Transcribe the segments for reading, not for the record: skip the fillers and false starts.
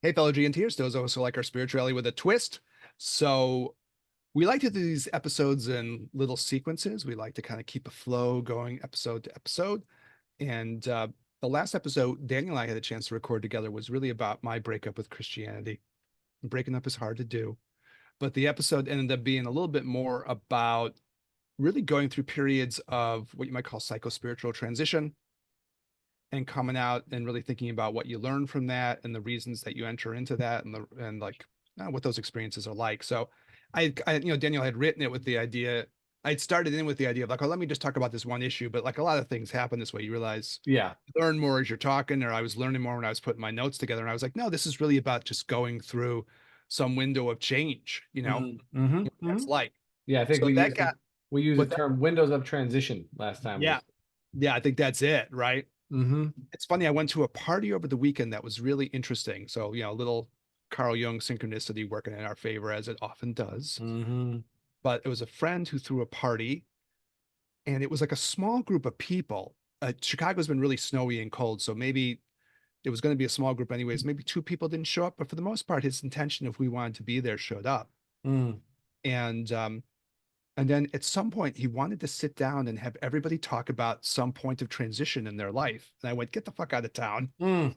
Hey, fellow GNTers, those also like our spirituality with a twist. So we like to do these episodes in little sequences. We like to kind of keep a flow going episode to episode. And the last episode Daniel and I had a chance to record together was really about my breakup with Christianity. Breaking up is hard to do, but the episode ended up being a little bit more about really going through periods of what you might call psycho-spiritual transition and coming out and really thinking about what you learn from that and the reasons that you enter into that and like what those experiences are like. So Daniel had written it with the idea. I'd started in with the idea of like, oh, let me just talk about this one issue, but like a lot of things happen this way. You realize Yeah. you learn more as you're talking, or I was learning more when I was putting my notes together, and I was like, no, this is really about just going through some window of change, that's like. Yeah, I think So we that used got we used the what that, term windows of transition last time. yeah, yeah, I think that's it, right? Mm-hmm. It's funny. I went to a party over the weekend that was really interesting. So, a little Carl Jung synchronicity working in our favor, as it often does. Mm-hmm. But it was a friend who threw a party, and it was like a small group of people. Chicago's been really snowy and cold, so maybe it was going to be a small group anyways. Maybe two people didn't show up, but for the most part, his intention, if we wanted to be there, showed up. Mm. And and then at some point, he wanted to sit down and have everybody talk about some point of transition in their life. And I went, get the fuck out of town. Mm.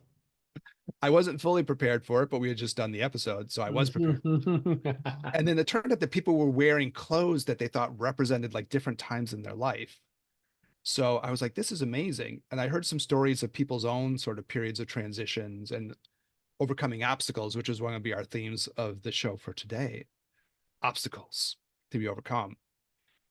I wasn't fully prepared for it, but we had just done the episode, so I was prepared. And then it turned out that people were wearing clothes that they thought represented like different times in their life. So I was like, this is amazing. And I heard some stories of people's own sort of periods of transitions and overcoming obstacles, which is one of be our themes of the show for today. Obstacles to be overcome.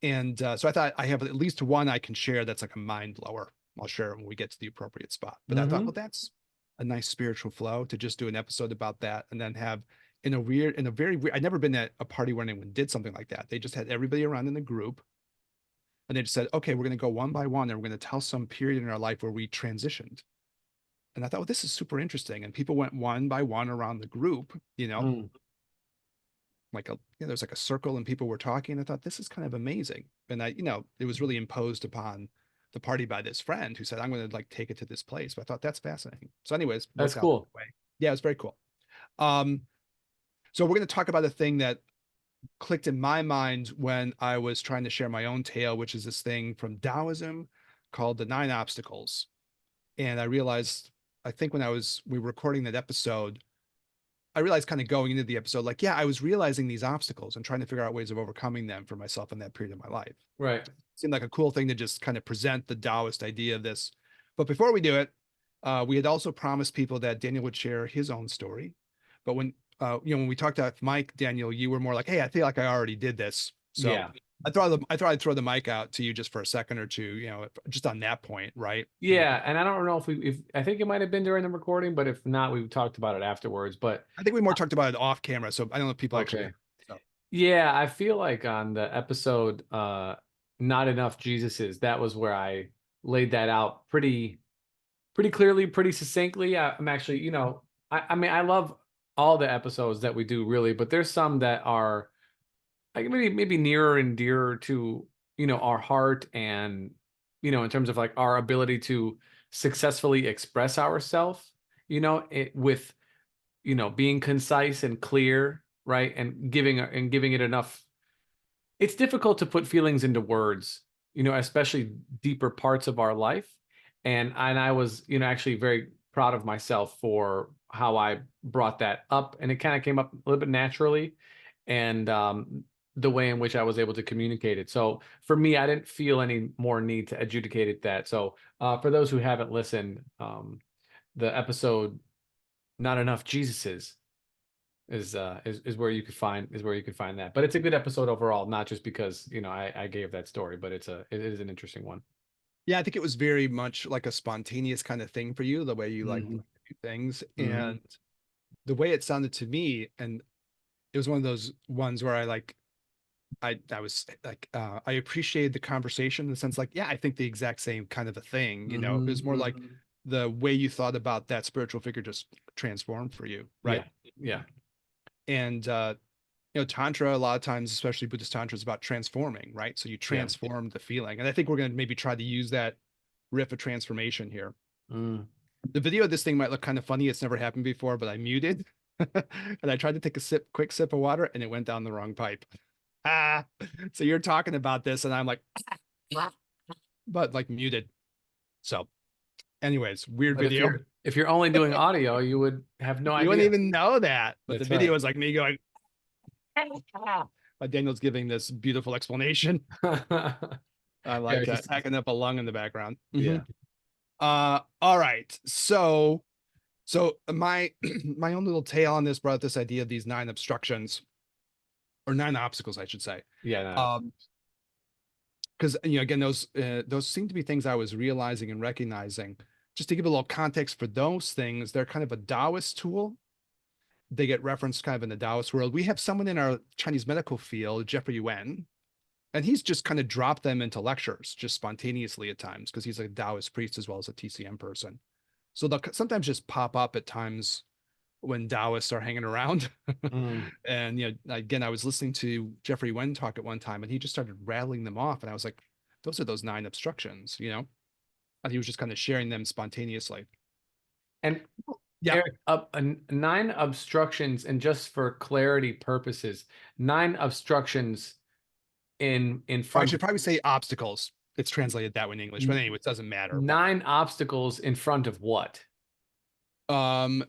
And so I thought I have at least one I can share that's like a mind blower. I'll share it when we get to the appropriate spot. But I thought, Mm-hmm. well, that's a nice spiritual flow to just do an episode about that and then have in a very weird, I'd never been at a party where anyone did something like that. They just had everybody around in the group and they just said, okay, we're going to go one by one and we're going to tell some period in our life where we transitioned. And I thought, well, this is super interesting. And people went one by one around the group, Mm. like there's like a circle and people were talking. I thought this is kind of amazing. And it was really imposed upon the party by this friend who said, I'm going to like take it to this place. But I thought that's fascinating. So anyways, That's worked out cool. that way. Yeah, it was very cool. Um, so we're going to talk about a thing that clicked in my mind when I was trying to share my own tale, which is this thing from Taoism called the Nine Obstacles. And I realized, I think when we were recording that episode, I realized kind of going into the episode, like, yeah, I was realizing these obstacles and trying to figure out ways of overcoming them for myself in that period of my life. Right. It seemed like a cool thing to just kind of present the Taoist idea of this. But before we do it, we had also promised people that Daniel would share his own story. But when we talked to Mike, Daniel, you were more like, hey, I feel like I already did this. So Yeah. I thought I'd throw the mic out to you just for a second or two, just on that point, right? Yeah. And I don't know if I think it might have been during the recording, but if not, we talked about it afterwards. But I think we more talked about it off camera, so I don't know if people actually okay. heard. So Yeah, I feel like on the episode Not Enough Jesuses, that was where I laid that out pretty clearly, pretty succinctly. I'm actually, I mean, I love all the episodes that we do, really, but there's some that are like maybe nearer and dearer to our heart, and in terms of like our ability to successfully express ourselves, with being concise and clear, right, and giving it enough. It's difficult to put feelings into words, especially deeper parts of our life. And I was, actually very proud of myself for how I brought that up. And it kind of came up a little bit naturally. And the way in which I was able to communicate it. So for me, I didn't feel any more need to adjudicate that. So for those who haven't listened, the episode Not Enough Jesuses is where you could find that. But it's a good episode overall, not just because I gave that story, but it is an interesting one. yeah, I think it was very much like a spontaneous kind of thing for you, the way you like to Hmm. do things. Hmm. And the way it sounded to me, and it was one of those ones where I was like, I appreciated the conversation in the sense like, yeah, I think the exact same kind of a thing, it Hmm. was more like the way you thought about that spiritual figure just transformed for you, right? Yeah, yeah, And Tantra, a lot of times, especially Buddhist Tantra, is about transforming, right? So you yeah. transform the feeling. And I think we're going to maybe try to use that riff of transformation here. Mm. The video of this thing might look kind of funny. It's never happened before, but I muted. And I tried to take a quick sip of water, and it went down the wrong pipe. Ah, so you're talking about this, and I'm like, but like muted. So, anyways, weird But video. if you're only doing audio, you would have no You wouldn't idea. even know that. But the That's video right. is like me going, but Daniel's giving this beautiful explanation. I Yeah, like it's just hacking up a lung in the background. yeah. All right. So my my own little tale on this brought up this idea of these nine obstructions or nine obstacles, I should say. Yeah, no. Um, because again, those seem to be things I was realizing and recognizing. Just to give a little context for those things, they're kind of a Taoist tool. They get referenced kind of in the Taoist world. We have someone in our Chinese medical field, Jeffrey Yuen, and he's just kind of dropped them into lectures just spontaneously at times because he's a Taoist priest as well as a TCM person. So they'll sometimes just pop up at times when Taoists are hanging around. Mm. And again, I was listening to Jeffrey Wen talk at one time, and he just started rattling them off, and I was like, "Those are those nine obstructions." And he was just kind of sharing them spontaneously. And Yeah, Eric, nine obstructions, and just for clarity purposes, nine obstructions in I front should of probably say obstacles. It's translated that way in English, but n- anyway, it doesn't matter. But nine obstacles in front of what? um,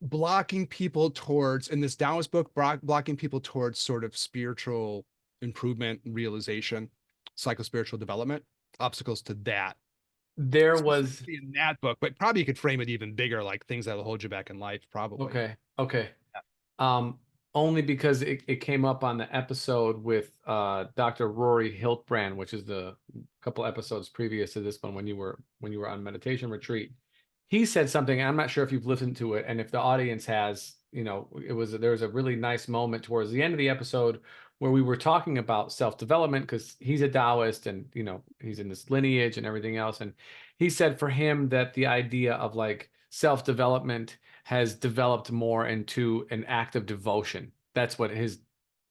blocking people towards in this Taoist book, blocking people towards sort of spiritual improvement, realization, psycho-spiritual development, obstacles to that There was specifically in that book, but probably you could frame it even bigger, like things that'll hold you back in life, probably. okay, okay. Um, Only because it came up on the episode with Dr. Rory Hiltbrand, which is the couple episodes previous to this one when you were on meditation retreat. He said something, and I'm not sure if you've listened to it, and if the audience has, there was a really nice moment towards the end of the episode where we were talking about self-development because he's a Taoist and he's in this lineage and everything else. And he said for him that the idea of like self-development has developed more into an act of devotion. That's what his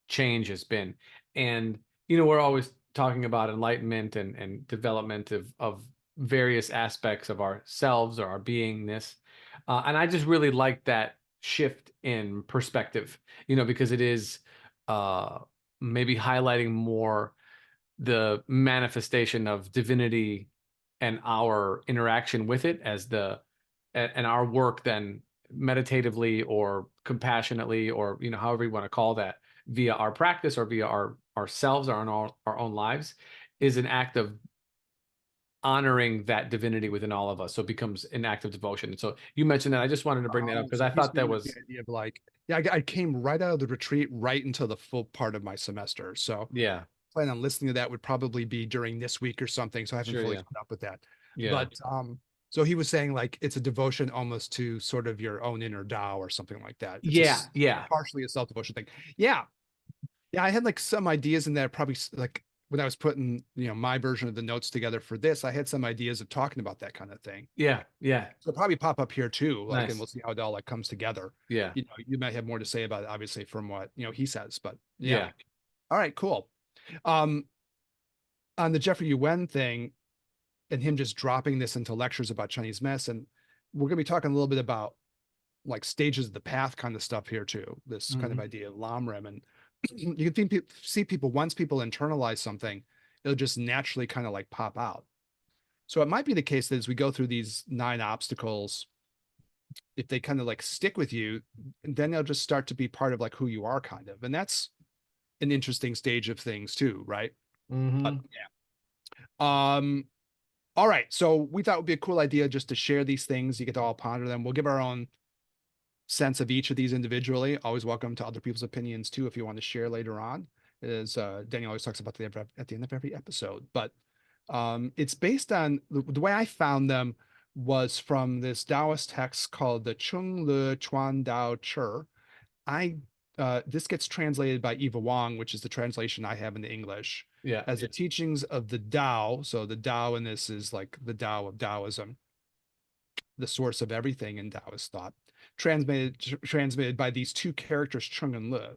change has been. And, we're always talking about enlightenment and development of various aspects of ourselves or our beingness. And I just really like that shift in perspective, because it is uh, maybe highlighting more the manifestation of divinity and our interaction with it as and our work then meditatively or compassionately or however you want to call that via our practice or via ourselves or in our own lives is an act of honoring that divinity within all of us, so it becomes an act of devotion. And so you mentioned that, I just wanted to bring that up Oh, because so I he's thought that speaking of the was idea of like, yeah, I came right out of the retreat right into the full part of my semester. So yeah, plan on listening to that would probably be during this week or something. So I haven't sure, fully yeah, caught up with that. yeah, But so he was saying like it's a devotion almost to sort of your own inner Tao or something like that. It's yeah, yeah, partially a self-devotion thing. Yeah. Yeah, I had like some ideas in there, probably like when I was putting, my version of the notes together for this, I had some ideas of talking about that kind of thing. yeah, yeah, So it'll probably pop up here too, like, and nice, we'll see how it all like comes together. yeah, You might have more to say about it, obviously, from what he says, but yeah. yeah, All right, cool. Um, on the Jeffrey Yuen thing and him just dropping this into lectures about Chinese medicine, we're gonna be talking a little bit about like stages of the path kind of stuff here too. This kind of hmm, idea of Lamrim, and you can see people once people internalize something, it'll just naturally kind of like pop out. So it might be the case that as we go through these nine obstacles, if they kind of like stick with you, then they'll just start to be part of like who you are, kind of. And that's an interesting stage of things too, right? But hmm, yeah. All right. So we thought it would be a cool idea just to share these things. You get to all ponder them. We'll give our own sense of each of these individually. Always welcome to other people's opinions too if you want to share later on. As Daniel always talks about at the end of every episode. But it's based on the way I found them was from this Taoist text called the Chung Le Chuan Dao Chur. I This gets translated by Eva Wong, which is the translation I have in the English, yeah, as the teachings of the Tao. So the Tao in this is like the Tao of Taoism, the source of everything in Taoist thought, transmitted by these two characters, Chung and Le.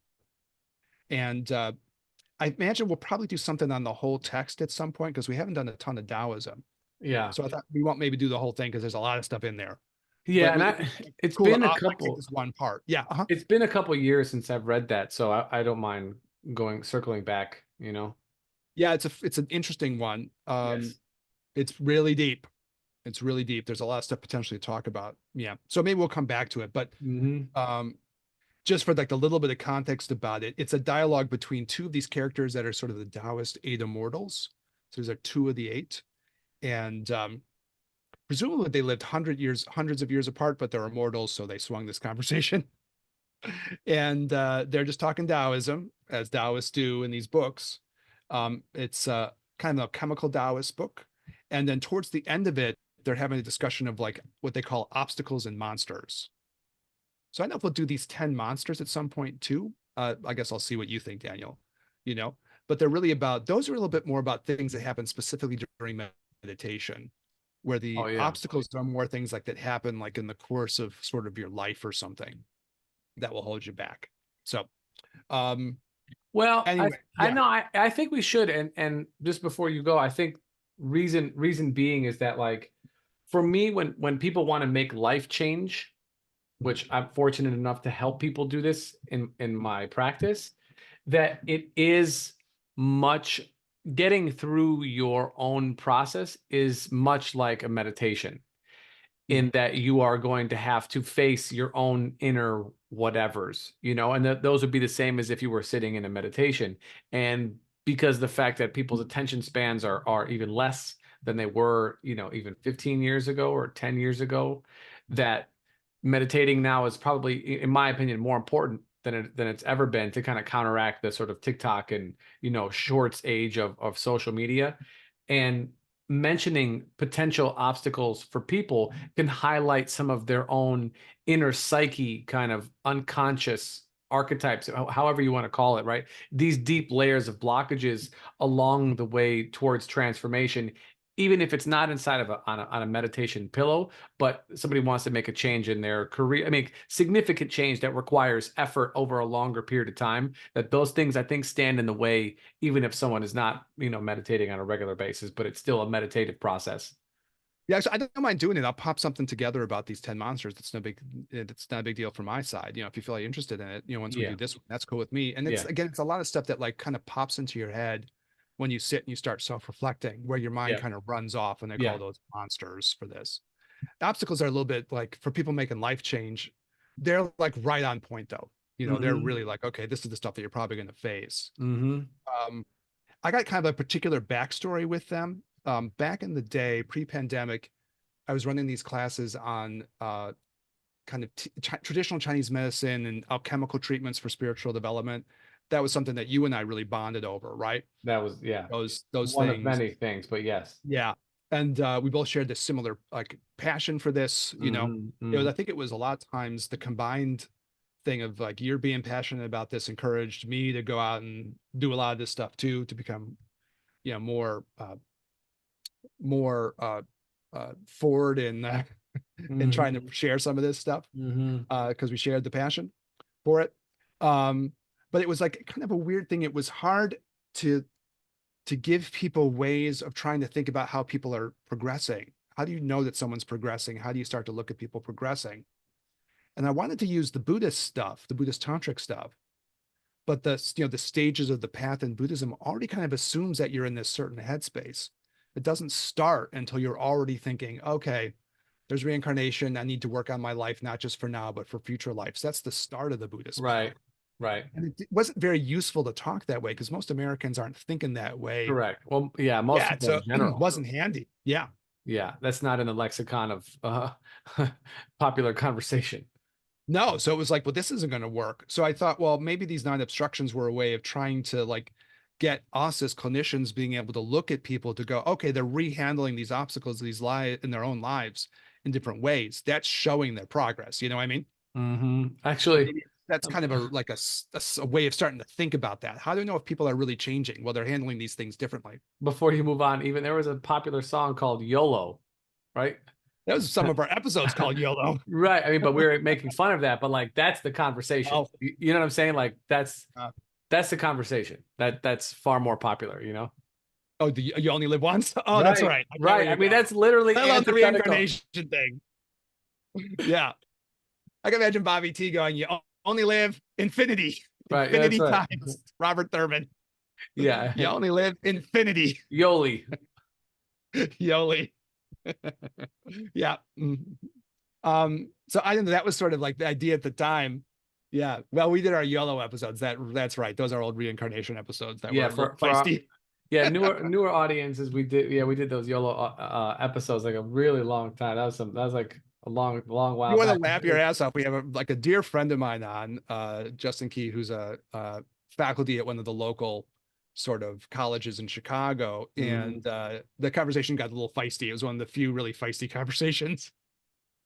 And I imagine we'll probably do something on the whole text at some point because we haven't done a ton of Taoism. yeah. So I thought we won't maybe do the whole thing because there's a lot of stuff in there. Yeah, but and we I it's cool to been a like take couple this one part. Yeah. Uh-huh. it's been a couple years since I've read that, so I don't mind going circling back, you know. Yeah, it's an interesting one. Yes. It's really deep. It's really deep. There's a lot of stuff potentially to talk about. Yeah. So maybe we'll come back to it. But Hmm. um, just for like a little bit of context about it, it's a dialogue between two of these characters that are sort of the Taoist eight immortals. So there's like two of the eight. And presumably they lived hundreds of years apart, but they're immortals, so they swung this conversation. And they're just talking Taoism, as Taoists do in these books. It's kind of a chemical Taoist book. And then towards the end of it, they're having a discussion of like what they call obstacles and monsters. So I know if we'll do these 10 monsters at some point too. I guess I'll see what you think, Daniel. You know, but they're really about those are a little bit more about things that happen specifically during meditation, where Oh the yeah. obstacles are more things like that happen like in the course of sort of your life or something that will hold you back. So um Well, anyway, I yeah. know I think we should, and just before you go, I think reason being is that, like, for me, when people want to make life change, which I'm fortunate enough to help people do this in my practice, that it is much getting through your own process is much like a meditation, in that you are going to have to face your own inner whatevers, you know, and those would be the same as if you were sitting in a meditation. And because the fact that people's attention spans are even less than they were, you know, even 15 years ago or 10 years ago, that meditating now is probably, in my opinion, more important than it's ever been to kind of counteract the sort of TikTok and, you know, shorts age of social media. And mentioning potential obstacles for people can highlight some of their own inner psyche, kind of unconscious archetypes, however you want to call it, right? These deep layers of blockages along the way towards transformation, even if it's not inside of on a meditation pillow, but somebody wants to make a change in their career. I mean, significant change that requires effort over a longer period of time. That those things, I think, stand in the way, even if someone is not, you know, meditating on a regular basis, but it's still a meditative process. Yeah, so I don't mind doing it. I'll pop something together about these 10 monsters. It's not a big deal from my side. You know, if you feel like interested in it, you know, once we Yeah, do this one, that's cool with me. And it's yeah, again, it's a lot of stuff that like kind of pops into your head when you sit and you start self-reflecting, where your mind yeah, kind of runs off, and they call yeah. those monsters for this. Obstacles are a little bit like for people making life change, they're like right on point though. You know, they're Mm-hmm. really like, okay, this is the stuff that you're probably going to face. Mm-hmm. Um, I got kind of a particular backstory with them. Back in the day, pre-pandemic, I was running these classes on kind of traditional Chinese medicine and alchemical treatments for spiritual development. That was something that you and I really bonded over, right? That was, yeah, Those one of things. many things, but yes. Yeah. And we both shared this similar like passion for this, you know. Mm-hmm. It was, Mm-hmm. I think it was a lot of times the combined thing of like you're being passionate about this encouraged me to go out and do a lot of this stuff too, to become, you know, more forward in in trying to Mm-hmm. share some of this stuff Mm-hmm. because we shared the passion for it. Um, but it was like kind of a weird thing. It was hard to give people ways of trying to think about how people are progressing. How do you know that someone's progressing? How do you start to look at people progressing? And I wanted to use the Buddhist stuff, the Buddhist tantric stuff, but the stages of the path in Buddhism already kind of assumes that you're in this certain headspace. It doesn't start until you're already thinking, okay, there's reincarnation. I need to work on my life, not just for now, but for future lives. That's the start of the Buddhist path. Right. Right. And it wasn't very useful to talk that way because most Americans aren't thinking that way. Correct. Well, yeah, most Yeah, people so in it general. wasn't handy. Yeah. Yeah, that's not in the lexicon of popular conversation. No. So it was like, well, this isn't going to work. So I thought, well, maybe these non-obstructions were a way of trying to like get us as clinicians being able to look at people to go, okay, they're rehandling these obstacles, these lie in their own lives in different ways. That's showing their progress. You know what I mean? Hmm. So Actually, maybe that's um, kind of a like a way of starting to think about that. How do you know if people are really changing? Well, they're handling these things differently. before you move on, even there was a popular song called YOLO, right? That was some of our episodes called YOLO. Right. I mean, but we were making fun of that, but like that's the conversation. Oh, You know what I'm saying? Like uh, that's the conversation. That's far more popular, you know? oh, you only live once? Oh, that's Right. right. I get where Right. I you're mean, going. that's literally I love the antithetical. reincarnation thing. Yeah. I can imagine Bobby T going, you only live infinity, Right. Yeah, that's infinity right. times. Robert Thurman, Yeah. you only live infinity. YOLI. YOLI. Yeah. So I don't know. That was sort of like the idea at the time. Yeah. Well, we did our YOLO episodes. That's right. Those are old reincarnation episodes that were Yeah, a little for our, feisty. yeah, newer audiences, we did those YOLO episodes like a really long time. That was like a long You while want to back. laugh your ass off. We have like a dear friend of mine on, Justin Key, who's a, faculty at one of the local sort of colleges in Chicago. Mhm. And the conversation got a little feisty. It was one of the few really feisty conversations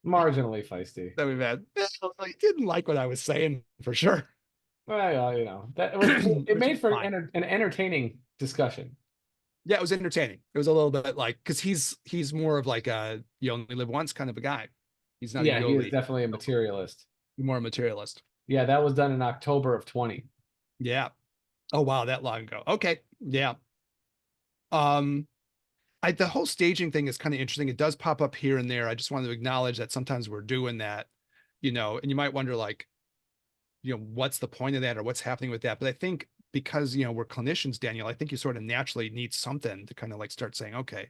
Marginally feisty. that we've had. I didn't like what I was saying for sure, Well, that it was, it which made is for fine. an entertaining discussion. Yeah, it was entertaining. It was a little bit like, because he's more of like a you only live once kind of a guy. He's not a Yeah, he is Yoli, definitely a materialist. more a materialist. Yeah, that was done in October of 20. Yeah. Oh wow, that long ago. Okay. Yeah. Um, the whole staging thing is kind of interesting. It does pop up here and there. I just wanted to acknowledge that sometimes we're doing that, and you might wonder like, what's the point of that or what's happening with that? But I think because, we're clinicians, Daniel, I think you sort of naturally need something to kind of like start saying, okay,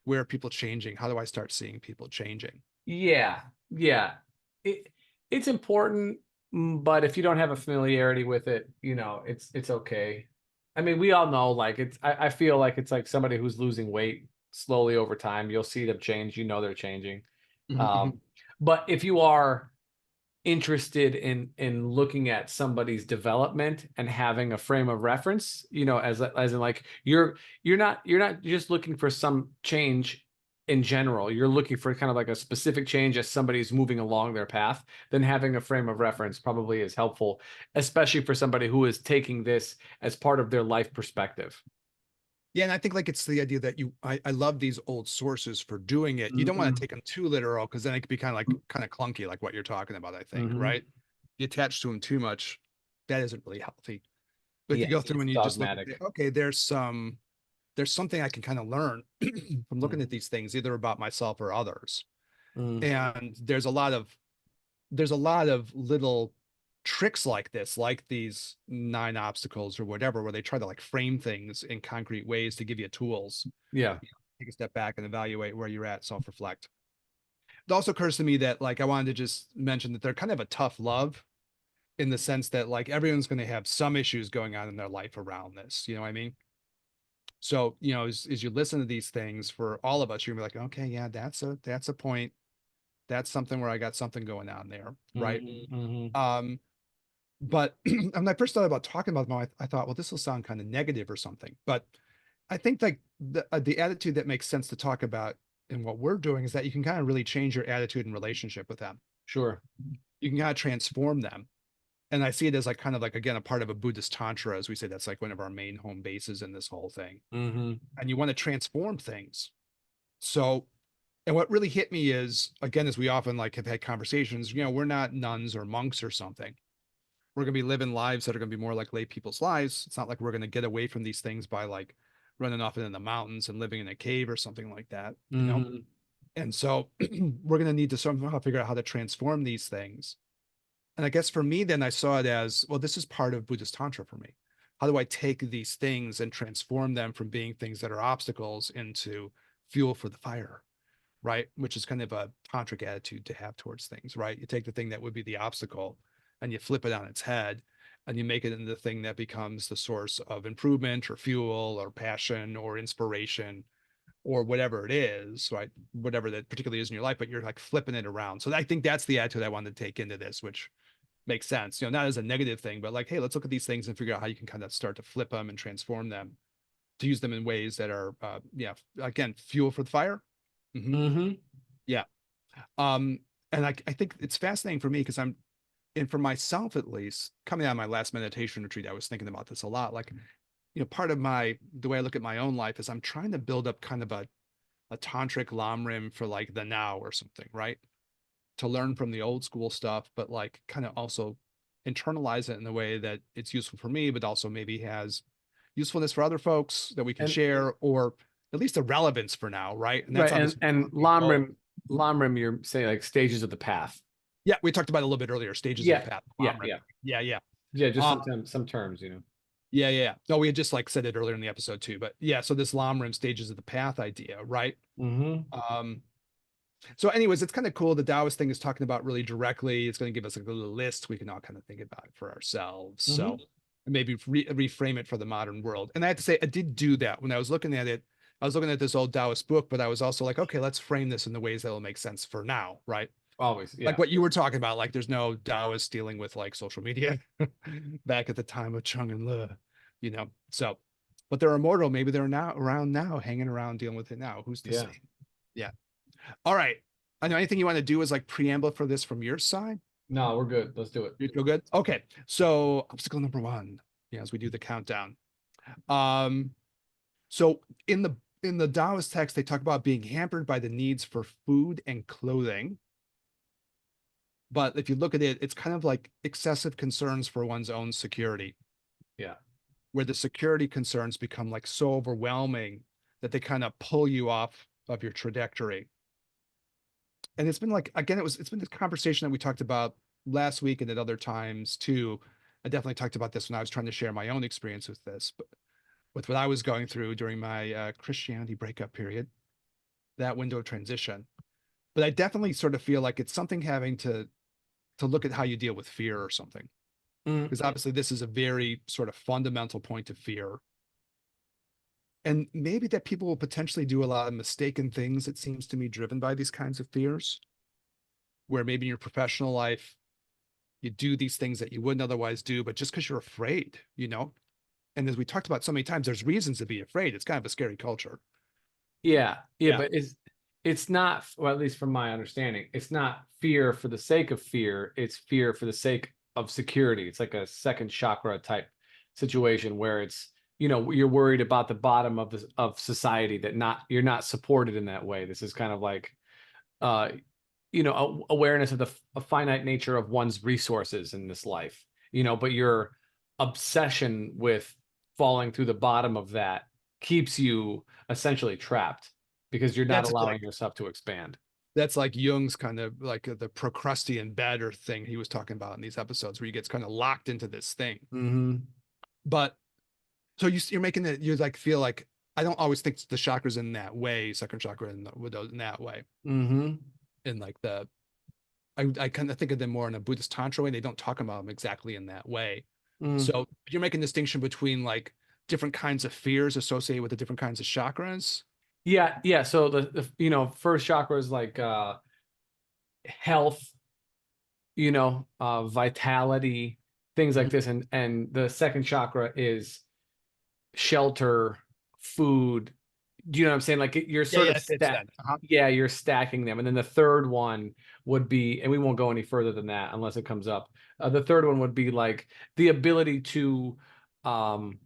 where are people changing? How do I start seeing people changing? Yeah, yeah. It it's important, but if you don't have a familiarity with it, it's okay. I mean, we all know like I feel like it's like somebody who's losing weight slowly over time. You'll see them change, they're changing. Mhm. Um, but if you are interested in looking at somebody's development and having a frame of reference, as in like you're not just looking for some change in general. You're looking for kind of like a specific change as somebody's moving along their path. Then having a frame of reference probably is helpful, especially for somebody who is taking this as part of their life perspective. Yeah, and I think like it's the idea that I love these old sources for doing it. You don't want to Mm-hmm. take them too literal because then it could be kind of clunky, like what you're talking about, I think, Mm-hmm. right? You attach to them too much, that isn't really healthy. But if you go Yes, through it's and you just look at dogmatic. it, okay, there's something I can kind of learn from looking at Mm-hmm. these things, either about myself or others. Mm-hmm. And there's a lot of little tricks like this, like these 9 obstacles or whatever, where they try to like frame things in concrete ways to give you tools. Yeah, Take a step back and evaluate where you're at, self-reflect. It also occurs to me that like I wanted to just mention that they're kind of a tough love in the sense that like everyone's going to have some issues going on in their life around this. You know what I mean? So, as you listen to these things for all of us, you're gonna be like, okay, yeah, that's a point. That's something where I got something going on there, right? mm-hmm. Mm-hmm. Um, but when I first thought about talking about them, I thought, well, this will sound kind of negative or something. But I think like the attitude that makes sense to talk about in what we're doing is that you can kind of really change your attitude and relationship with them. Sure. You can kind of transform them. And I see it as like kind of like again a part of a Buddhist tantra, as we say, that's like one of our main home bases in this whole thing. Mm-hmm. And you want to transform things. So, and what really hit me is again, as we often like have had conversations, we're not nuns or monks or something. We're going to be living lives that are going to be more like lay people's lives. It's not like we're going to get away from these things by like running off into the mountains and living in a cave or something like that. Mm-hmm. And so we're going to need to somehow figure out how to transform these things. And I guess for me, then I saw it as, well, this is part of Buddhist Tantra for me. How do I take these things and transform them from being things that are obstacles into fuel for the fire? Right? Which is kind of a tantric attitude to have towards things, right? You take the thing that would be the obstacle and you flip it on its head and you make it into the thing that becomes the source of improvement or fuel or passion or inspiration or whatever it is, right? Whatever that particularly is in your life, but you're like flipping it around. So I think that's the attitude I wanted to take into this, which makes sense, not as a negative thing, but like, hey, let's look at these things and figure out how you can kind of start to flip them and transform them to use them in ways that are, yeah, again, fuel for the fire. Mm-hmm. Mm-hmm. Yeah. Um, and I think it's fascinating for me because and for myself at least, coming out of my last meditation retreat, I was thinking about this a lot. Like, part of the way I look at my own life is I'm trying to build up kind of a tantric lamrim for like the now or something, right? To learn from the old school stuff, but like kind of also internalize it in a way that it's useful for me, but also maybe has usefulness for other folks that we can And share, or at least a relevance for now, right? And that's right, obviously and both. Lamrim Lamrim, you're saying like stages of the path. Yeah, we talked about it a little bit earlier, stages of the Yeah, path. yeah, yeah, Yeah, yeah. yeah. Just Um, sometimes some terms, yeah, yeah. No, we had just like said it earlier in the episode too, but yeah, so this Lamrim stages of the path idea, right? Mm-hmm. Um, so anyways, it's kind of cool. The Taoist thing is talking about really directly. It's going to give us like a little list. We can all kind of think about it for ourselves. So Mm-hmm. maybe reframe it for the modern world. And I have to say, I did do that when I was looking at it. I was looking at this old Taoist book, but I was also like, okay, let's frame this in the ways that will make sense for now, right? Always, Like yeah, what you were talking about, like there's no Taoist dealing with like social media back at the time of Chung and Le, you know. So, but they're immortal. Maybe they're now around now, hanging around, dealing with it now. Who's to yeah. say? Yeah. All right. I know anything you want to do is like preamble for this from your side. No, we're good. Let's do it. You feel good? Okay. So obstacle number one. Yeah, as we do the countdown. Um, so in the Taoist text, they talk about being hampered by the needs for food and clothing. But if you look at it, it's kind of like excessive concerns for one's own security, Yeah. where the security concerns become like so overwhelming that they kind of pull you off of your trajectory. And it's been like, again, it's been this conversation that we talked about last week and at other times too. I definitely talked about this when I was trying to share my own experience with this, but with what I was going through during my Christianity breakup period, that window of transition. But I definitely sort of feel like it's something having to look at how you deal with fear or something, Mm. because obviously this is a very sort of fundamental point of fear. And maybe that people will potentially do a lot of mistaken things, it seems to me, driven by these kinds of fears, where maybe in your professional life, you do these things that you wouldn't otherwise do, but just because you're afraid, you know? And as we talked about so many times, there's reasons to be afraid. It's kind of a scary culture. Yeah, yeah, Yeah. but it's not, well, at least from my understanding, it's not fear for the sake of fear. It's fear for the sake of security. It's like a second chakra type situation where it's, you're worried about the bottom of society, that not you're not supported in that way. This is kind of like uh awareness of the a finite nature of one's resources in this life, but your obsession with falling through the bottom of that keeps you essentially trapped because you're not That's like allowing yourself to expand. that's like Jung's kind of like the Procrustean bed thing he was talking about in these episodes where he gets kind of locked into this thing. Mm-hmm. But so you're making it, you like feel like I don't always think the chakras in that way, second chakra in in that way. Mm-hmm. In like I kind of think of them more in a Buddhist Tantra way. They don't talk about them exactly in that way. Mm. So you're making a distinction between like different kinds of fears associated with the different kinds of chakras. Yeah, yeah. So the first chakra is like health, vitality, things like Mhm. this, and the second chakra is shelter, food. Do you know what I'm saying? Like you're Yeah, sort yeah, of it fits then. Uh-huh. yeah, you're stacking them. And then the third one would be, and we won't go any further than that unless it comes up. The third one would be like the ability to um,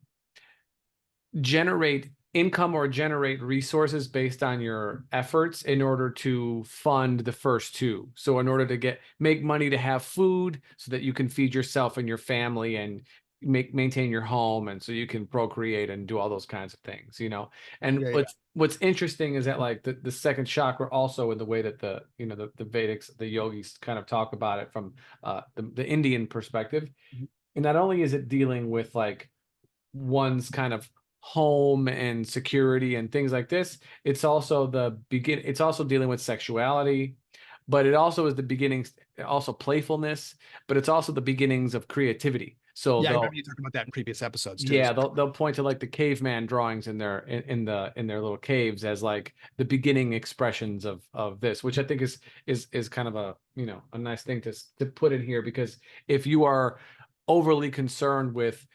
generate income or generate resources based on your efforts in order to fund the first two. So in order to make money to have food so that you can feed yourself and your family and maintain your home, and so you can procreate and do all those kinds of things, And Yeah, yeah. what's interesting is that like the second chakra also, in the way that the Vedics, the yogis kind of talk about it from the Indian perspective. Mhm. And not only is it dealing with like one's kind of home and security and things like this, it's also dealing with sexuality, but it also is the beginnings, also playfulness, but it's also the beginnings of creativity. So Yeah, I remember you talking about that in previous episodes too. they'll point to like the caveman drawings in their little caves as like the beginning expressions of this, which I think is kind of a nice thing to put in here, because if you are overly concerned with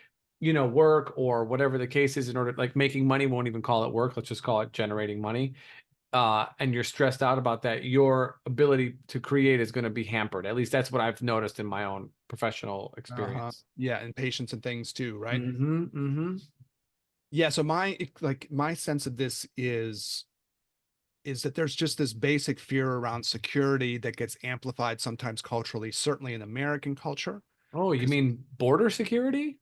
work or whatever the case is, in order like making money, won't even call it work, let's just call it generating money, and you're stressed out about that, your ability to create is going to be hampered. At least that's what I've noticed in my own professional Uh-huh. experience. Yeah, and patience and things too, right? Mm-hmm, mm-hmm. Yeah, so my sense of this is that there's just this basic fear around security that gets amplified sometimes culturally, certainly in American culture. Oh, you 'Cause mean border security?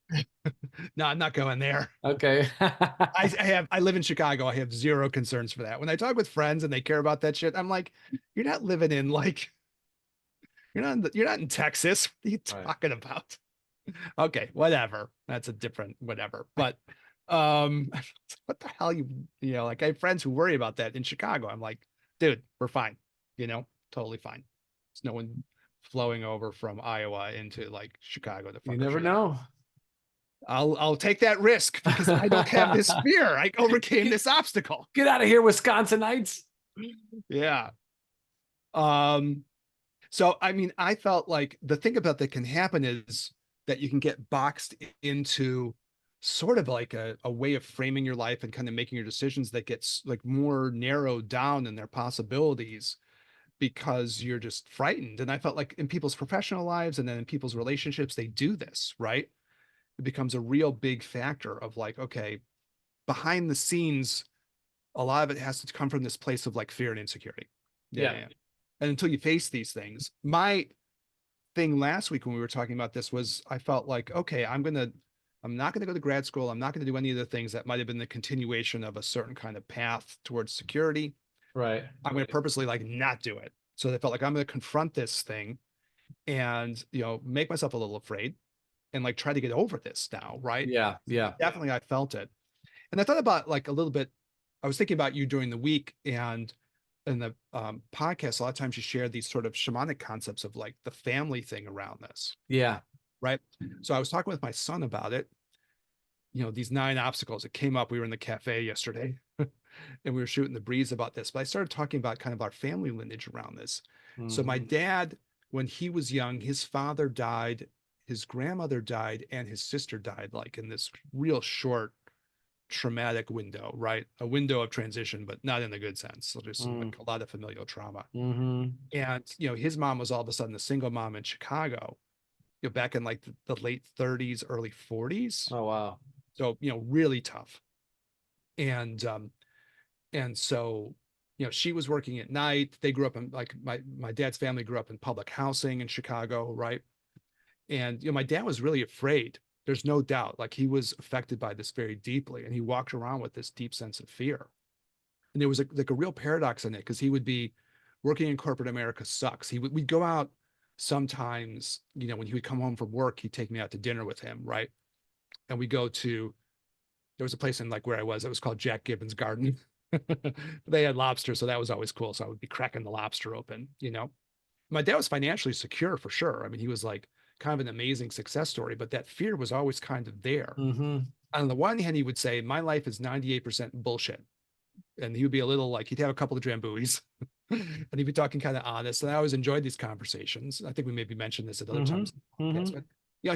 no, I'm not going there. Okay. I live in Chicago. I have zero concerns for that. When I talk with friends and they care about that shit, I'm like, you're not living in like you're not in Texas. What are you Right. talking about? Okay, whatever. That's a different whatever. But um what the hell you know, like I have friends who worry about that in Chicago. I'm like, dude, we're fine. You know, totally fine. There's no one flowing over from Iowa into like Chicago to You fuck our never shit up. know. I'll take that risk because I don't have this fear. I overcame Get, this obstacle. get out of here, Wisconsinites. Yeah. Um So, I mean, I felt like the thing about that can happen is that you can get boxed into sort of like a way of framing your life and kind of making your decisions that gets like more narrowed down in their possibilities because you're just frightened. And I felt like in people's professional lives and then in people's relationships, they do this, right? It becomes a real big factor of like, okay, behind the scenes, a lot of it has to come from this place of like fear and insecurity. Yeah, Yeah. yeah. And until you face these things, my thing last week when we were talking about this was I felt like, okay, I'm not gonna go to grad school. I'm not gonna do any of the things that might have been the continuation of a certain kind of path towards security. Right. I'm gonna purposely like not do it. So I felt like I'm gonna confront this thing and make myself a little afraid and like try to get over this now, right? Yeah. Yeah. Definitely I felt it. And I thought about like a little bit, I was thinking about you during the week and in the podcast, a lot of times you share these sort of shamanic concepts of like the family thing around this, Yeah. right? So I was talking with my son about it, these 9 obstacles that came up. We were in the cafe yesterday and we were shooting the breeze about this, but I started talking about kind of our family lineage around this. So my Hmm. dad, when he was young, his father died, his grandmother died, and his sister died, like in this real short traumatic window, right? A window of transition, but not in a good sense. So there's some Mm. like a lot of familial trauma. Hmm. And his mom was all of a sudden a single mom in Chicago, back in like the late 30s, early 40s. Oh, wow. So, really tough. And and so, she was working at night. They grew up in like my dad's family grew up in public housing in Chicago, right? And my dad was really afraid. There's no doubt. Like he was affected by this very deeply. And he walked around with this deep sense of fear. And there was like a real paradox in it because he would be working in corporate America sucks. We'd go out sometimes, when he would come home from work, he'd take me out to dinner with him, right? And we go to there was a place in like where I was, it was called Jack Gibbons Garden. They had lobster, so that was always cool. So I would be cracking the lobster open. My dad was financially secure for sure. I mean, he was like kind of an amazing success story, but that fear was always kind of there. Hmm. On the one hand, he would say, my life is 98% bullshit. And he would be a little like he'd have a couple of drambuis and he'd be talking kind of honest. And I always enjoyed these conversations. I think we maybe mentioned this at other Hmm. times. Yes, Hmm. but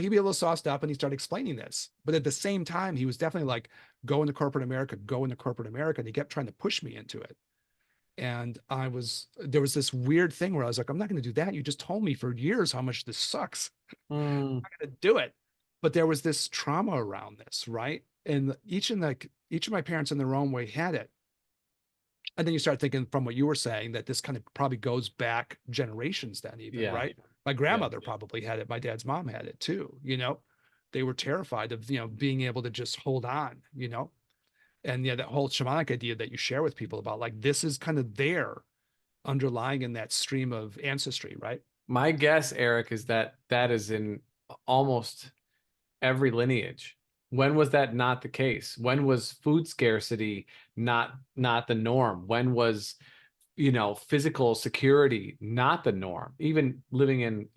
he'd be a little sauced up and he'd start explaining this. But at the same time, he was definitely like, go into corporate America, go into corporate America. And he kept trying to push me into it. And there was this weird thing where I was like, I'm not going to do that. You just told me for years how much this sucks. Mm. I'm going to do it. But there was this trauma around this, right? And each of my parents in their own way had it. And then you start thinking from what you were saying that this kind of probably goes back generations then even, Yeah. right? My Yeah. grandmother probably had it. My dad's mom had it too. They were terrified of, being able to just hold on. And yeah, that whole shamanic idea that you share with people about like this is kind of there underlying in that stream of ancestry, right? My guess, Eric, is that that is in almost every lineage. When was that not the case? When was food scarcity not the norm? When was, physical security not the norm? Even living in,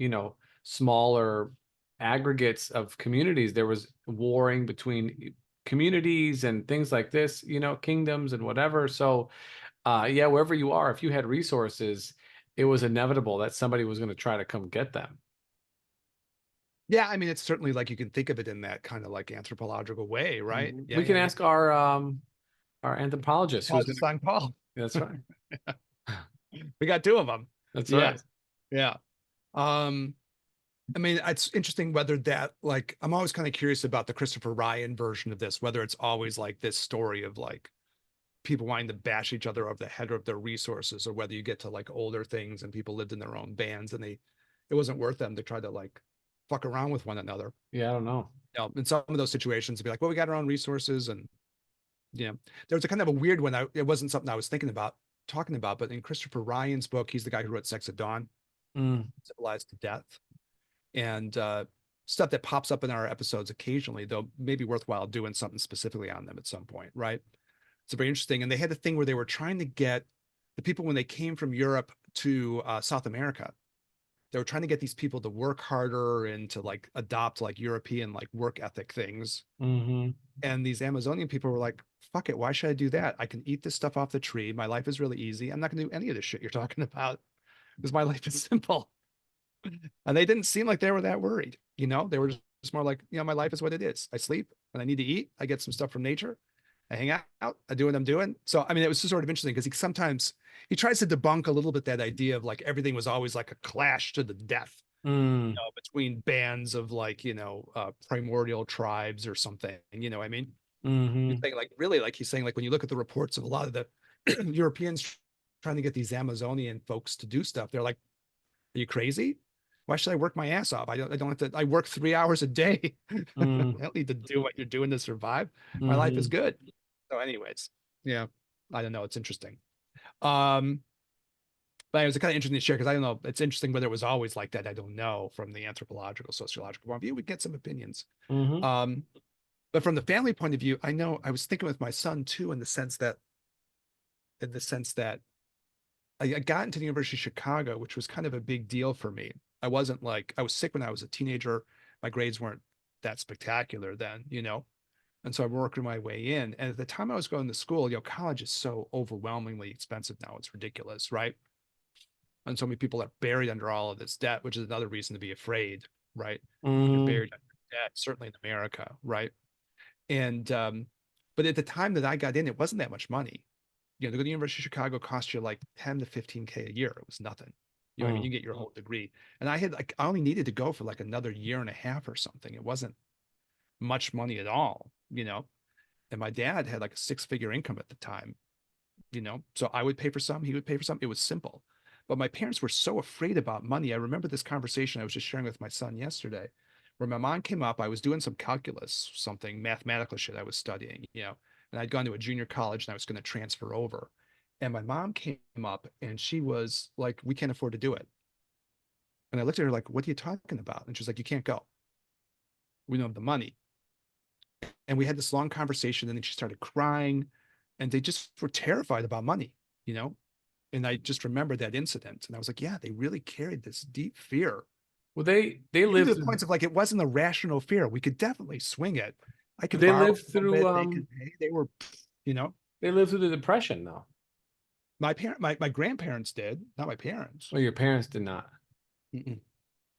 smaller aggregates of communities, there was warring between communities and things like this, kingdoms and whatever. So, yeah, wherever you are, if you had resources, it was inevitable that somebody was going to try to come get them. Yeah, I mean, it's certainly like you can think of it in that kind of like anthropological way, right? Mhm. Yeah, We can yeah, yeah. ask our anthropologist who's going Apologist on call. to. That's right. We got 2 of them. That's Yeah, right. yeah. Um, I mean, it's interesting whether that like I'm always kind of curious about the Christopher Ryan version of this, whether it's always like this story of like people wanting to bash each other over the head of their resources, or whether you get to like older things and people lived in their own bands and it wasn't worth them to try to like fuck around with one another. Yeah, I don't know. In some of those situations, it'd be like, well, we got our own resources. And, there was a kind of a weird one. It wasn't something I was thinking about talking about, but in Christopher Ryan's book, he's the guy who wrote Sex at Dawn, Mm, Civilized to Death, and stuff that pops up in our episodes occasionally, though maybe worthwhile doing something specifically on them at some point, right? It's very interesting. And they had a thing where they were trying to get the people when they came from Europe to South America. They were trying to get these people to work harder and to like adopt like European like work ethic things. mm-hmm, And these Amazonian people were like, fuck it, why should I do that? I can eat this stuff off the tree. My life is really easy. I'm not going to do any of this shit you're talking about because my life is simple. And they didn't seem like they were that worried. They were just more like, my life is what it is. I sleep and I need to eat. I get some stuff from nature. I hang out. I do what I'm doing. So, I mean, it was just sort of interesting because he tries to debunk a little bit that idea of like everything was always like a clash to the death, mm, between bands of like, primordial tribes or something. I mean, he's mm-hmm, saying like really, like he's saying like when you look at the reports of a lot of the Europeans trying to get these Amazonian folks to do stuff, they're like, are you crazy? Why should I work my ass off? I don't have to, I work 3 hours a day. I mm, don't need to do what you're doing to survive. My life is mm-hmm, good. So anyways, yeah, I don't know. It's interesting. Um, but it was kind of interesting to share because I don't know. It's interesting whether it was always like that. I don't know from the anthropological, sociological point of view. We get some opinions. mm-hmm, Um, but from the family point of view, I know I was thinking with my son too, in the sense that I got into the University of Chicago, which was kind of a big deal for me. I wasn't like I was sick when I was a teenager. My grades weren't that spectacular then. And so I'm working my way in. And at the time I was going to school, college is so overwhelmingly expensive now. It's ridiculous, right? And so many people are buried under all of this debt, which is another reason to be afraid, right? You're mm-hmm, buried under debt, certainly in America, right? And but at the time that I got in, it wasn't that much money. To go to the University of Chicago cost you like 10 to 15K a year. It was nothing. You know what I mean? mm, You get your whole degree. And I only needed to go for like another year and a half or something. It wasn't much money at all. And my dad had like a six-figure income at the time. So I would pay for some, he would pay for some. It was simple. But my parents were so afraid about money. I remember this conversation I was just sharing with my son yesterday, where my mom came up. I was doing some calculus, something mathematical shit I was studying, and I'd gone to a junior college and I was going to transfer over. And my mom came up and she was like, we can't afford to do it. And I looked at her like, what are you talking about? And she's like, you can't go. We don't have the money. And we had this long conversation. And then she started crying and they just were terrified about money. And I just remembered that incident. And I was like, yeah, they really carried this deep fear. well, they Even to lived the through, points of like, it wasn't a rational fear. We could definitely swing it. I could they borrow lived a little through bit. They could pay. They were, you know, they lived through the depression though. my grandparents did, not my parents. Well, your parents did not. Mm-mm.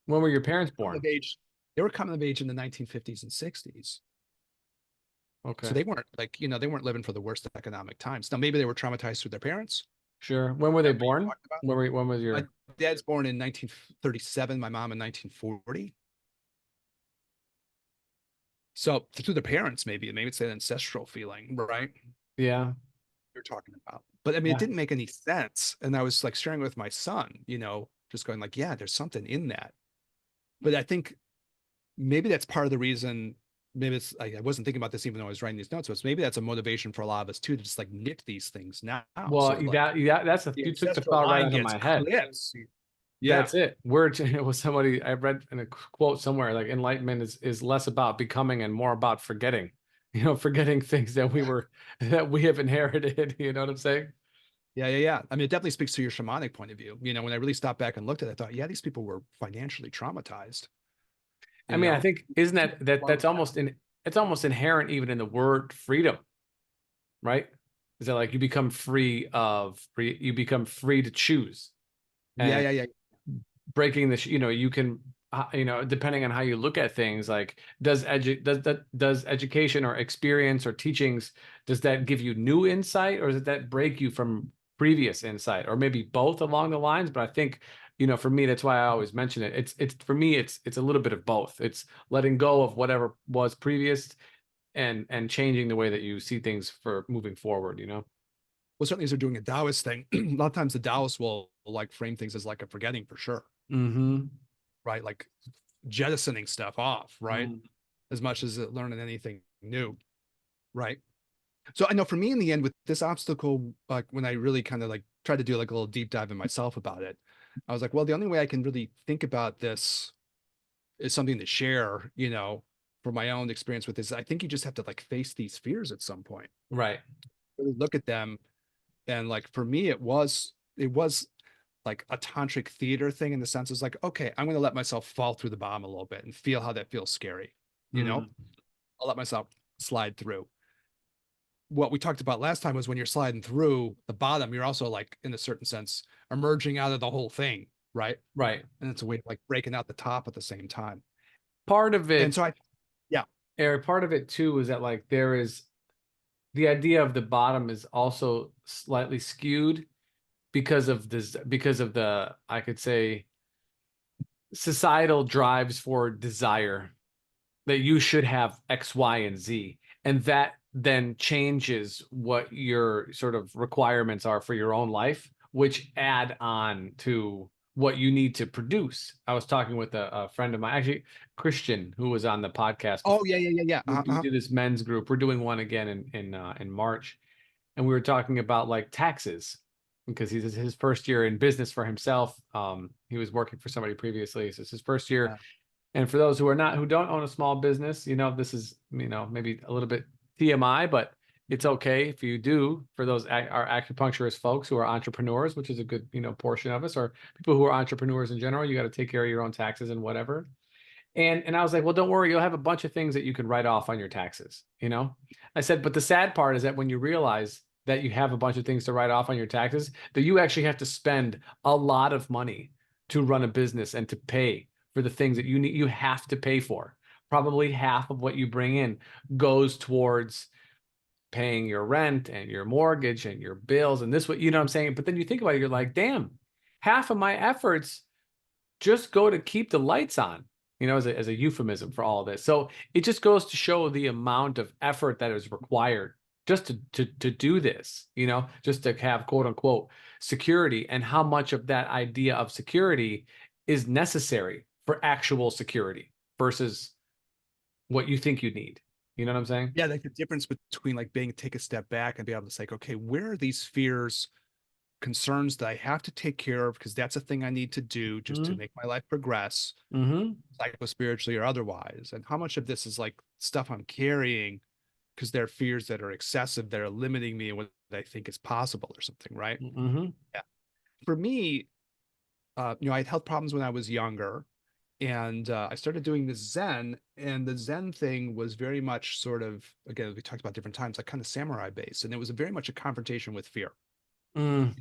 When were your parents Coming of born? age, they were coming of age in the 1950s and 60s. So Okay, they weren't like, they weren't living for the worst economic times. Now, maybe they were traumatized through their parents. sure. When were they That we born? talked about. When was My your? dad's born in 1937, my mom in 1940. So through the parents, maybe it's an ancestral feeling, right? Yeah, You're talking about. But I mean, it yeah. didn't make any sense. And I was like sharing with my son, just going like, yeah, there's something in that. But I think maybe that's part of the reason. Maybe I wasn't thinking about this even though I was writing these notes, but maybe that's a motivation for a lot of us too, to just like nip these things now. So Well, like that's a the you took the ancestral thought right line out of gets my head. clipped. Yeah. That's it. We're it was somebody I read in a quote somewhere like enlightenment is less about becoming and more about forgetting. Forgetting things that we have inherited. You know what I'm saying? Yeah. I mean, it definitely speaks to your shamanic point of view. When I really stopped back and looked at it, I thought, yeah, these people were financially traumatized, I you mean, I know? think isn't that's almost in it's almost inherent even in the word freedom, right? Is that like you become free to choose Yeah, and yeah, yeah. breaking you can depending on how you look at things like does education or experience or teachings does that give you new insight or does that break you from previous insight or maybe both along the lines, but I think for me that's why I always mention it. It's for me it's a little bit of both. It's letting go of whatever was previous and changing the way that you see things for moving forward. Well, certainly as they're doing a Taoist thing, a lot of times the Taoists will like frame things as like a forgetting for sure, Mm-hmm. right? Like jettisoning stuff off, right? Mm. As much as learning anything new, right? So I know for me in the end with this obstacle, like when I really kind of like tried to do like a little deep dive in myself about it, I was like, well, the only way I can really think about this is something to share, for my own experience with this. I think you just have to like face these fears at some point, Right. really look at them. And like for me, it was like a tantric theater thing in the sense it's like, okay, I'm going to let myself fall through the bottom a little bit and feel how that feels scary. You know, Mm. I'll let myself slide through. What we talked about last time was when you're sliding through the bottom, you're also like, in a certain sense, emerging out of the whole thing, right? Right. And it's a way of like breaking out the top at the same time. Part of And it, so yeah, Eric, part of it too is that like there is the idea of the bottom is also slightly skewed because of this, because of the, I could say, societal drives for desire that you should have X, Y, and Z. And that then changes what your sort of requirements are for your own life, which add on to what you need to produce. I was talking with a friend of mine, actually Christian, who was on the podcast oh before. yeah, yeah, yeah, yeah, We do this men's group. We're doing one again in March, and we were talking about like taxes because he's his first year in business for himself. He was working for somebody previously, so it's his first year. yeah. And for those who don't own a small business, this is, maybe a little bit TMI, but it's okay if you do. For those our acupuncturist folks who are entrepreneurs, which is a good, portion of us, or people who are entrepreneurs in general, you got to take care of your own taxes and whatever. And I was like, well, don't worry, you'll have a bunch of things that you can write off on your taxes. I said, but the sad part is that when you realize that you have a bunch of things to write off on your taxes, that you actually have to spend a lot of money to run a business and to pay for the things that you have to pay for. Probably half of what you bring in goes towards paying your rent and your mortgage and your bills and this, what, you know what I'm saying? But then you think about it, you're like, damn, half of my efforts just go to keep the lights on, as a euphemism for all of this. So it just goes to show the amount of effort that is required just to do this, just to have quote unquote security, and how much of that idea of security is necessary for actual security versus what you think you need. You know what I'm saying? Yeah, like the difference between like being take a step back and be able to say, okay, where are these fears, concerns that I have to take care of because that's a thing I need to do just to Mm-hmm. make my life progress, Mm-hmm. psycho spiritually or otherwise, and how much of this is like stuff I'm carrying because they're fears that are excessive, that are limiting me in what I think is possible or something, right? Mm-hmm. Yeah. For me, I had health problems when I was younger, and I started doing the Zen, and the Zen thing was very much sort of, again, we talked about different times, like kind of samurai based, and it was very much a confrontation with fear. Mm.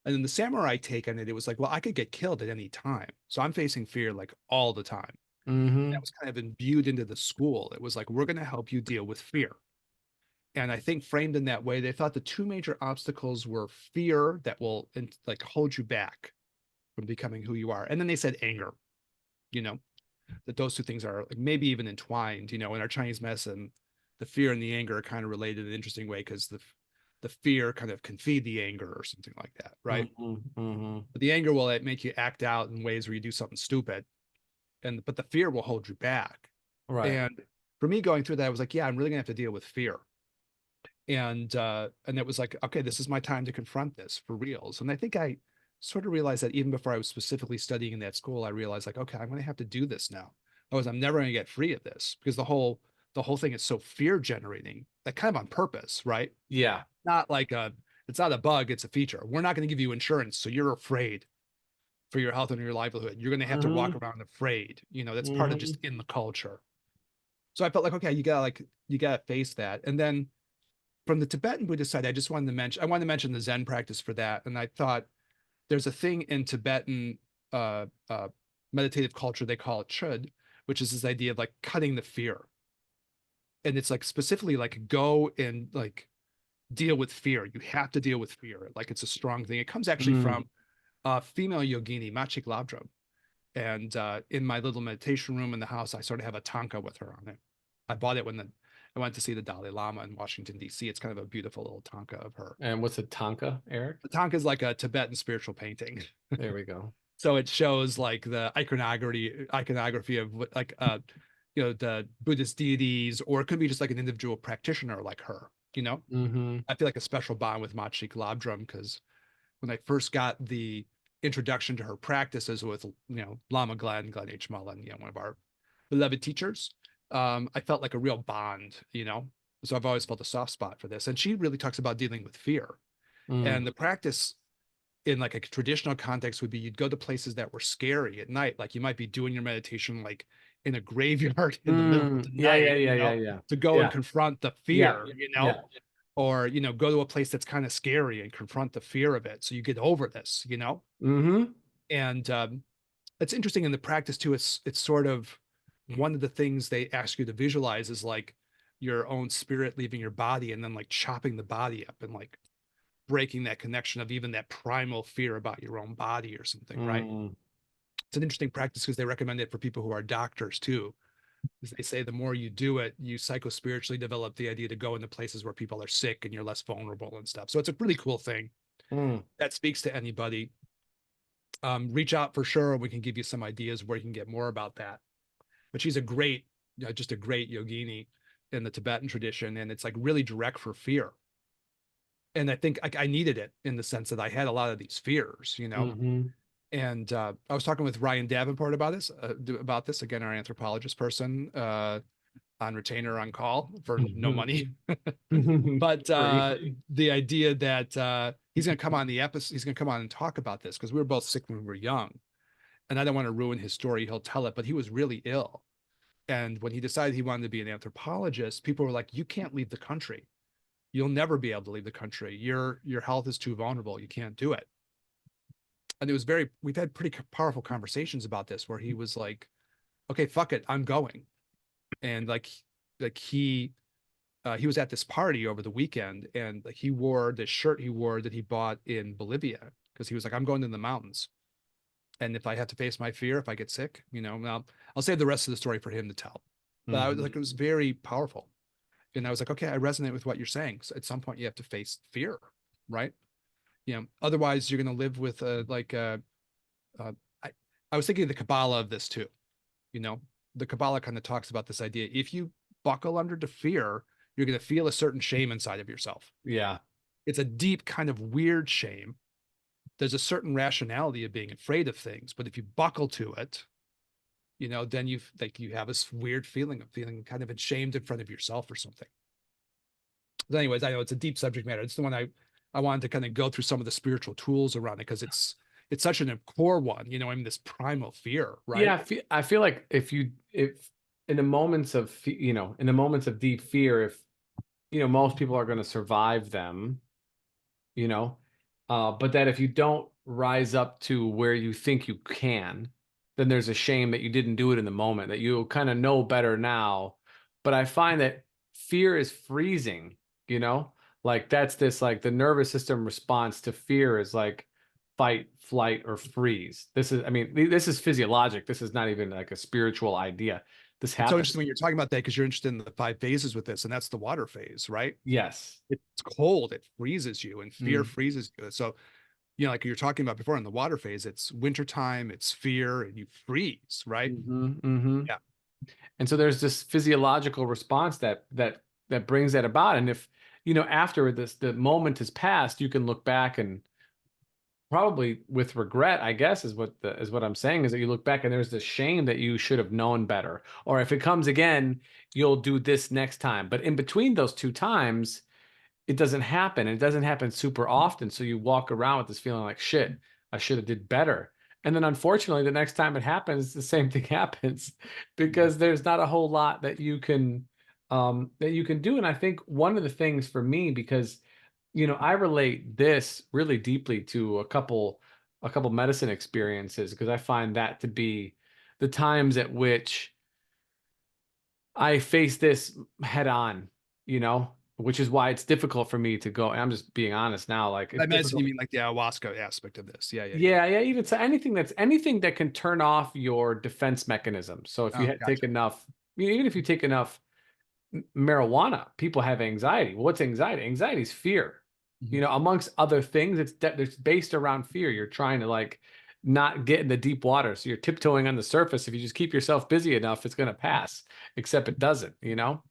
And then the samurai take on it, it was like, well, I could get killed at any time, so I'm facing fear like all the time. That Mm-hmm. was kind of imbued into the school. It was like, we're going to help you deal with fear. And I think framed in that way, they thought the two major obstacles were fear that will like hold you back from becoming who you are, and then they said anger. You know, that those two things are like maybe even entwined. In our Chinese medicine, the fear and the anger are kind of related in an interesting way because the fear kind of can feed the anger or something like that, right? Mm-hmm. Mm-hmm. But the anger will make you act out in ways where you do something stupid, and but the fear will hold you back. Right. And for me going through that, I was like, yeah, I'm really gonna have to deal with fear. And it was like, okay, this is my time to confront this for reals. And I think I sort of realized that even before I was specifically studying in that school, I realized like, okay, I'm gonna have to do this now. Otherwise, I'm never gonna get free of this because the whole thing is so fear generating, like kind of on purpose, right? Yeah. Not like it's not a bug, it's a feature. We're not going to give you insurance, so you're afraid for your health and your livelihood. You're going to have to walk Mm-hmm. around afraid. That's part of Mm-hmm. just in the culture. So I felt like, okay, you gotta face that. And then from the Tibetan Buddhist side, I wanted to mention the Zen practice for that. And I thought there's a thing in Tibetan uh, uh, meditative culture they call it chud, which is this idea of like cutting the fear. And it's like specifically like go and like deal with fear. You have to deal with fear. Like it's a strong thing. It comes actually Mm. from a female yogini, Machik Labdra. And in my little meditation room in the house, I sort of have a tanka with her on it. I bought it when I went to see the Dalai Lama in Washington, D.C. It's kind of a beautiful little tanka of her. And what's a tanka, Eric? The tanka is like a Tibetan spiritual painting. There we go. So it shows like the iconography of like the Buddhist deities, or it could be just like an individual practitioner like her, you know. Mm-hmm. I feel like a special bond with Machi Labdrum because when I first got the introduction to her practices with Lama Glenn H. Mullen, one of our beloved teachers, I felt like a real bond, So I've always felt a soft spot for this. And she really talks about dealing with fear. Mm. And the practice in like a traditional context would be you'd go to places that were scary at night. Like you might be doing your meditation like in a graveyard in the middle of Mm. the Yeah, yeah, night, yeah, yeah, yeah. to go and Yeah. confront the Yeah. fear, Yeah. or go to a place that's kind of scary and confront the fear of it so you get over this. Mm-hmm. And it's interesting in the practice too. It's sort of one of the things they ask you to visualize is like your own spirit leaving your body and then like chopping the body up and like breaking that connection of even that primal fear about your own body or something, right? Mm. It's an interesting practice because they recommend it for people who are doctors too. As they say, the more you do it, you psychospiritually develop the idea to go into places where people are sick and you're less vulnerable and stuff. So it's a really cool thing Mm. that speaks to anybody. Reach out for sure. We can give you some ideas where you can get more about that. But she's just a great yogini in the Tibetan tradition, and it's like really direct for fear. And I think I needed it in the sense that I had a lot of these fears. Mm-hmm. And I was talking with Ryan Davenport about this again, our anthropologist person on retainer on call for no money. But Free. the idea that he's going to come on the episode, he's going to come on and talk about this because we were both sick when we were young, and I don't want to ruin his story. He'll tell it, but he was really ill, and when he decided he wanted to be an anthropologist, people were like, "You can't leave the country. You'll never be able to leave the country. Your health is too vulnerable. You can't do it." And we've had pretty powerful conversations about this where he was like, "Okay, fuck it, I'm going," and like he was at this party over the weekend and like he wore this shirt he wore that he bought in Bolivia because he was like, I'm going to the mountains. And if I have to face my fear, if I get sick, now I'll save the rest of the story for him to tell. But I was Mm-hmm. like, it was very powerful. And I was like, okay, I resonate with what you're saying. So at some point you have to face fear, right? Otherwise you're going to live with uh, I, I was thinking of the Kabbalah of this too. You know, the Kabbalah kind of talks about this idea. If you buckle under to fear, you're going to feel a certain shame inside of yourself. Yeah. It's a deep kind of weird shame. There's a certain rationality of being afraid of things, but if you buckle to it, then you have this weird feeling of feeling kind of ashamed in front of yourself or something. But anyways, I know it's a deep subject matter. It's the one I wanted to kind of go through some of the spiritual tools around it because it's such an core one. I mean, this primal fear, Yeah, right? I feel like if in the moments of in the moments of deep fear, if most people are going to survive them, you know, but that if you don't rise up to where you think you can, then there's a shame that you didn't do it in the moment, that you kind of know better now. But I find that fear is freezing, you know, like that's this like the nervous system response to fear is like fight, flight, or freeze. I mean, this is physiologic. This is not even like a spiritual idea. This It's so interesting happens. when you're talking about that because you're interested in the 5 phases with this, and that's the water phase, right? Yes. It's cold, it freezes you, and fear Mm. freezes you. So, like you're talking about before in the water phase, it's wintertime, it's fear, and you freeze, right? Mm-hmm. Mm-hmm. Yeah. And so there's this physiological response that brings that about. And if, after the moment has passed, you can look back and probably with regret, I guess is what I'm saying, is that you look back and there's this shame that you should have known better. Or if it comes again, you'll do this next time. But in between those two times, it doesn't happen. And it doesn't happen super often. So you walk around with this feeling like, shit, I should have did better. And then unfortunately, the next time it happens, the same thing happens because there's not a whole lot that you can do. And I think one of the things for me, because I relate this really deeply to a couple medicine experiences, because I find that to be the times at which I face this head on, which is why it's difficult for me to go. And I'm just being honest now, like I it's imagine you difficult. mean like the ayahuasca aspect of this. Yeah, yeah, yeah. Yeah, yeah. Even so, anything that can turn off your defense mechanism. So if you Oh, take gotcha. enough, even if you take enough marijuana, people have anxiety. Well, what's anxiety? Anxiety is fear. Mhm. Amongst other things, it's based around fear. You're trying to like not get in the deep water. So you're tiptoeing on the surface. If you just keep yourself busy enough, it's going to pass, except it doesn't, you know?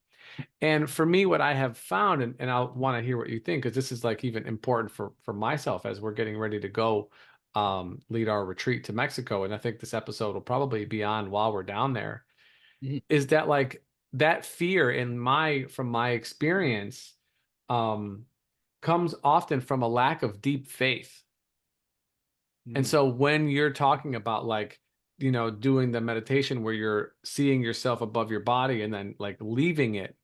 And for me, what I have found, and I'll want to hear what you think, because this is like even important for myself as we're getting ready to go lead our retreat to Mexico. And I think this episode will probably be on while we're down there, Mhm. is that like that fear in my from my experience um comes often from a lack of deep faith. And Mm. so when you're talking about like, doing the meditation where you're seeing yourself above your body and then like leaving it,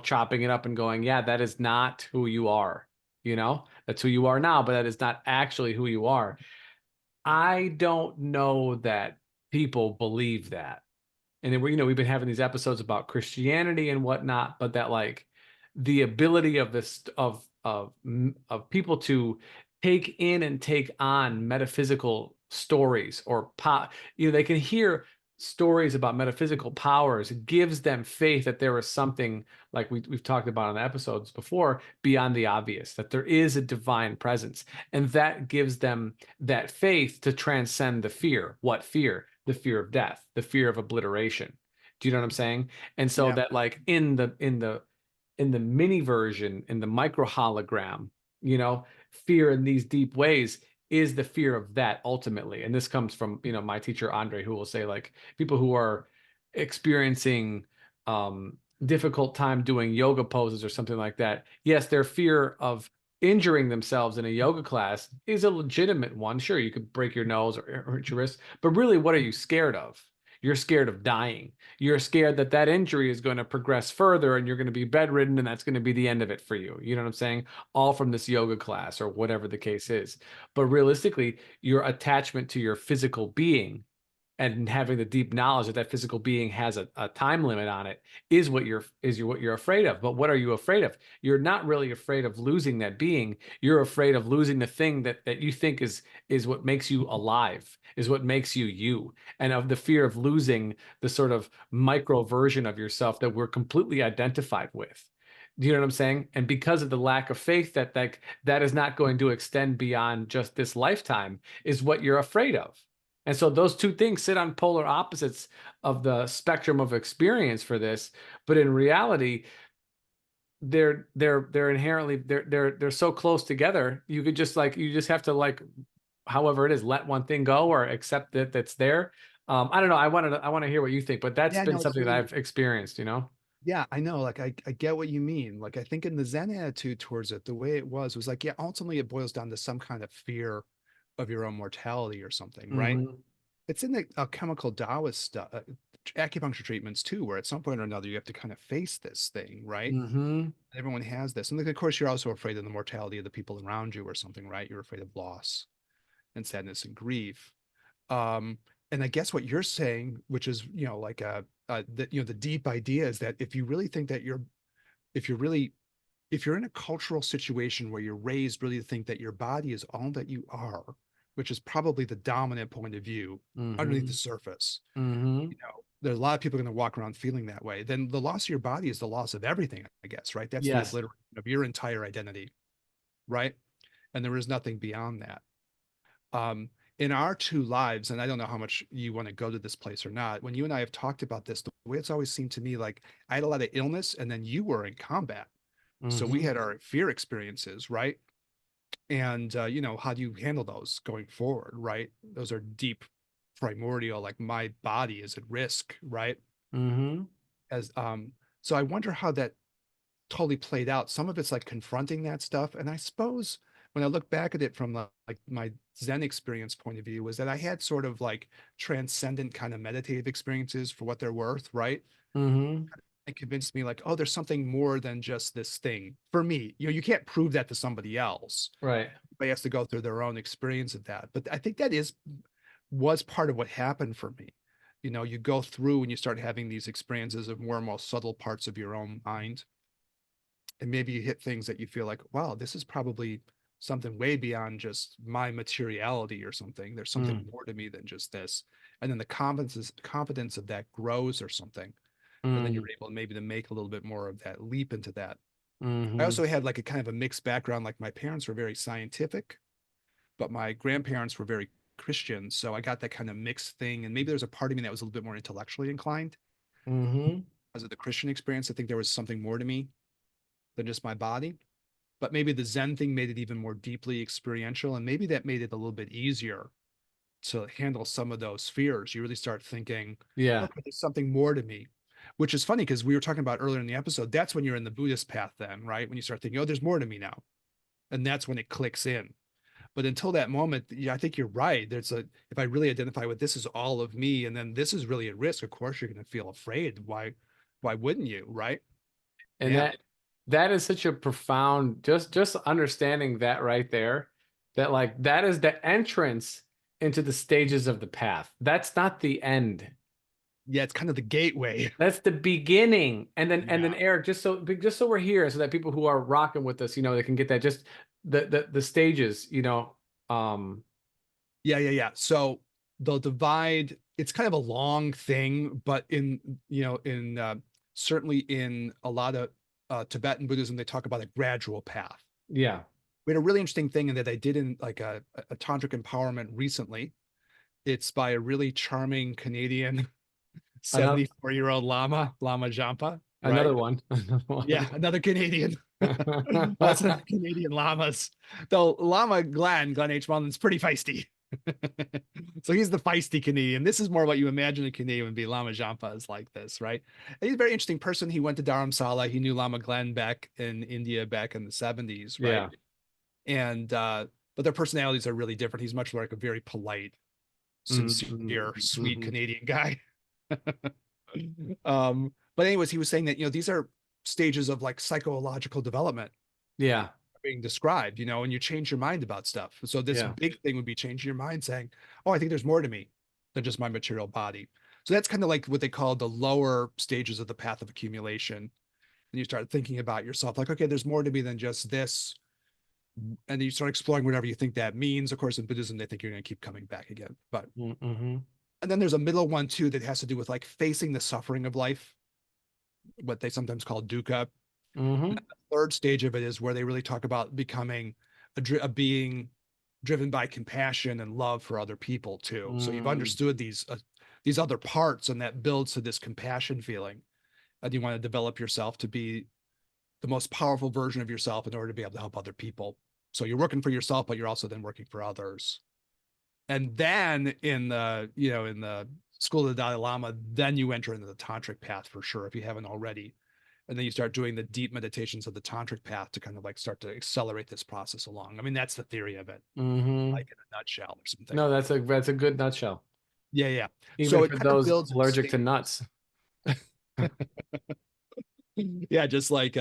chopping it up and going, yeah, that is not who you are. That's who you are now, but that is not actually who you are. I don't know that people believe that. And then we've been having these episodes about Christianity and whatnot, but that like the ability of this of people to take in and take on metaphysical stories or they can hear stories about metaphysical powers. It gives them faith that there is something like we've talked about on the episodes before beyond the obvious, that there is a divine presence, and that gives them that faith to transcend the fear. What fear? The fear of death, the fear of obliteration. Do you know what I'm saying? And so Yeah. that like in the mini version, in the micro hologram, fear in these deep ways is the fear of that ultimately. And this comes from, my teacher Andre, who will say like people who are experiencing difficult time doing yoga poses or something like that. Yes, their fear of injuring themselves in a yoga class is a legitimate one. Sure, you could break your nose or hurt your wrist, but really, what are you scared of? You're scared of dying. You're scared that that injury is going to progress further and you're going to be bedridden and that's going to be the end of it for you. You know what I'm saying? All from this yoga class or whatever the case is. But realistically, your attachment to your physical being and having the deep knowledge that that physical being has a time limit on it is what you're afraid of. But what are you afraid of? You're not really afraid of losing that being. You're afraid of losing the thing that you think is what makes you alive, is what makes you you, and of the fear of losing the sort of micro version of yourself that we're completely identified with. Do you know what I'm saying? And because of the lack of faith that that is not going to extend beyond just this lifetime is what you're afraid of. And so those two things sit on polar opposites of the spectrum of experience for this, but in reality, they're inherently they're so close together. You just have to like, however it is, let one thing go or accept that that's there. I don't know. I want to hear what you think, but that's Yeah, been no, it's something that really, I've experienced. yeah, I know. Like, I get what you mean. Like, I think in the Zen attitude towards it, the way it was like, yeah, ultimately it boils down to some kind of fear of your own mortality or something, right? Mm-hmm. It's in the chemical Taoist stuff, acupuncture treatments too, where at some point or another you have to kind of face this thing, right? Mm-hmm. Everyone has this. And then, of course, you're also afraid of the mortality of the people around you or something, right? You're afraid of loss and sadness and grief. Um, and I guess what you're saying, which is, like the deep idea is that if you really think that if you're really, if you're in a cultural situation where you're raised really to think that your body is all that you are, which is probably the dominant point of view underneath Mm-hmm. the surface, Mm-hmm. there's a lot of people going to walk around feeling that way. Then the loss of your body is the loss of everything, I guess, right? That's the Yes. obliteration of your entire identity, right? And there is nothing beyond that. um, in our two lives, and I don't know how much you want to go to this place or not, when you and I have talked about this, the way it's always seemed to me like I had a lot of illness and then you were in combat. So we Mm-hmm. had our fear experiences, right? And, how do you handle those going forward, right? Those are deep, primordial, like my body is at risk, right? Mm-hmm. As So I wonder how that totally played out. Some of it's like confronting that stuff. And I suppose when I look back at it from like my Zen experience point of view, was that I had sort of like transcendent kind of meditative experiences for what they're worth, right? Mm-hmm. It convinced me like, oh, there's something more than just this thing for me. You can't prove that to somebody else. Right. Everybody has to go through their own experience of that. But I think that was part of what happened for me. You go through and you start having these experiences of more and more subtle parts of your own mind, and maybe you hit things that you feel like, wow, this is probably something way beyond just my materiality or something. There's something more to me than just this. And then the confidence of that grows or something. And then you're Mm-hmm. able maybe to make a little bit more of that leap into that. I Mm-hmm. also had like a kind of a mixed background. Like my parents were very scientific, but my grandparents were very Christian, so I got that kind of mixed thing. And maybe there's a part of me that was a little bit more intellectually inclined Mm-hmm. because of the Christian experience. I think there was something more to me than just my body. But maybe the Zen thing made it even more deeply experiential, and maybe that made it a little bit easier to handle some of those fears. You really start thinking, Yeah. okay, there's something more to me, which is funny because we were talking about earlier in the episode. That's when you're in the Buddhist path, then, right? When you start thinking, oh, there's more to me now. And that's when it clicks in. But until that moment, yeah, I think you're right. If I really identify with this is all of me, and then this is really at risk, of course you're going to feel afraid. Why wouldn't you? Right. And Yeah. that is such a profound, just understanding that right there, that like that is the entrance into the stages of the path. That's not the end. Yeah. It's kind of the gateway. That's the beginning. And then Yeah. Eric, just so we're here, so that people who are rocking with us, they can get that, just the stages, Yeah. Yeah. Yeah. So they'll divide, it's kind of a long thing, but certainly in a lot of Tibetan Buddhism, they talk about a gradual path. yeah. We had a really interesting thing in that I did in like a tantric empowerment recently. It's by a really charming Canadian Another 74-year-old Lama Jampa, right? another one. Another Yeah, one. another Canadian. Lots of Canadian llamas. Though Llama Glenn H. Mullen's pretty feisty. So he's the feisty Canadian. This is more what you imagine a Canadian would be. Lama Jampa is like this, right? And he's a very interesting person. He went to Dharamsala. He knew Lama Glenn back in India back in the 70s, right? Yeah. And but their personalities are really different. He's much more like a very polite, Mm-hmm. sincere, sweet Mm-hmm. Canadian guy. But anyways, he was saying that these are stages of like psychological development Yeah. being described, and you change your mind about stuff. So this Yeah. big thing would be changing your mind, saying, "Oh, I think there's more to me than just my material body." So that's kind of like what they call the lower stages of the path of accumulation. And you start thinking about yourself, like, okay, there's more to me than just this. And then you start exploring whatever you think that means. Of course, in Buddhism, they think you're going to keep coming back again. But Mm-hmm. and then there's a middle one too that has to do with like facing the suffering of life, what they sometimes call dukkha. And Mm-hmm. then the third stage of it is where they really talk about becoming a being driven by compassion and love for other people too. So you've Mm-hmm. understood these other parts, and that builds to this compassion feeling. And you want to develop yourself to be the most powerful version of yourself in order to be able to help other people. So you're working for yourself, but you're also then working for others. And then in the school of the Dalai Lama, then you enter into the tantric path for sure if you haven't already. And then you start doing the deep meditations of the tantric path to kind of like start to accelerate this process along. I mean, that's the theory of it, Mm-hmm. like in a nutshell or something. No, that's a good nutshell. Yeah, yeah. Even So it for kind of those builds in allergic to stage. nuts. Yeah, just like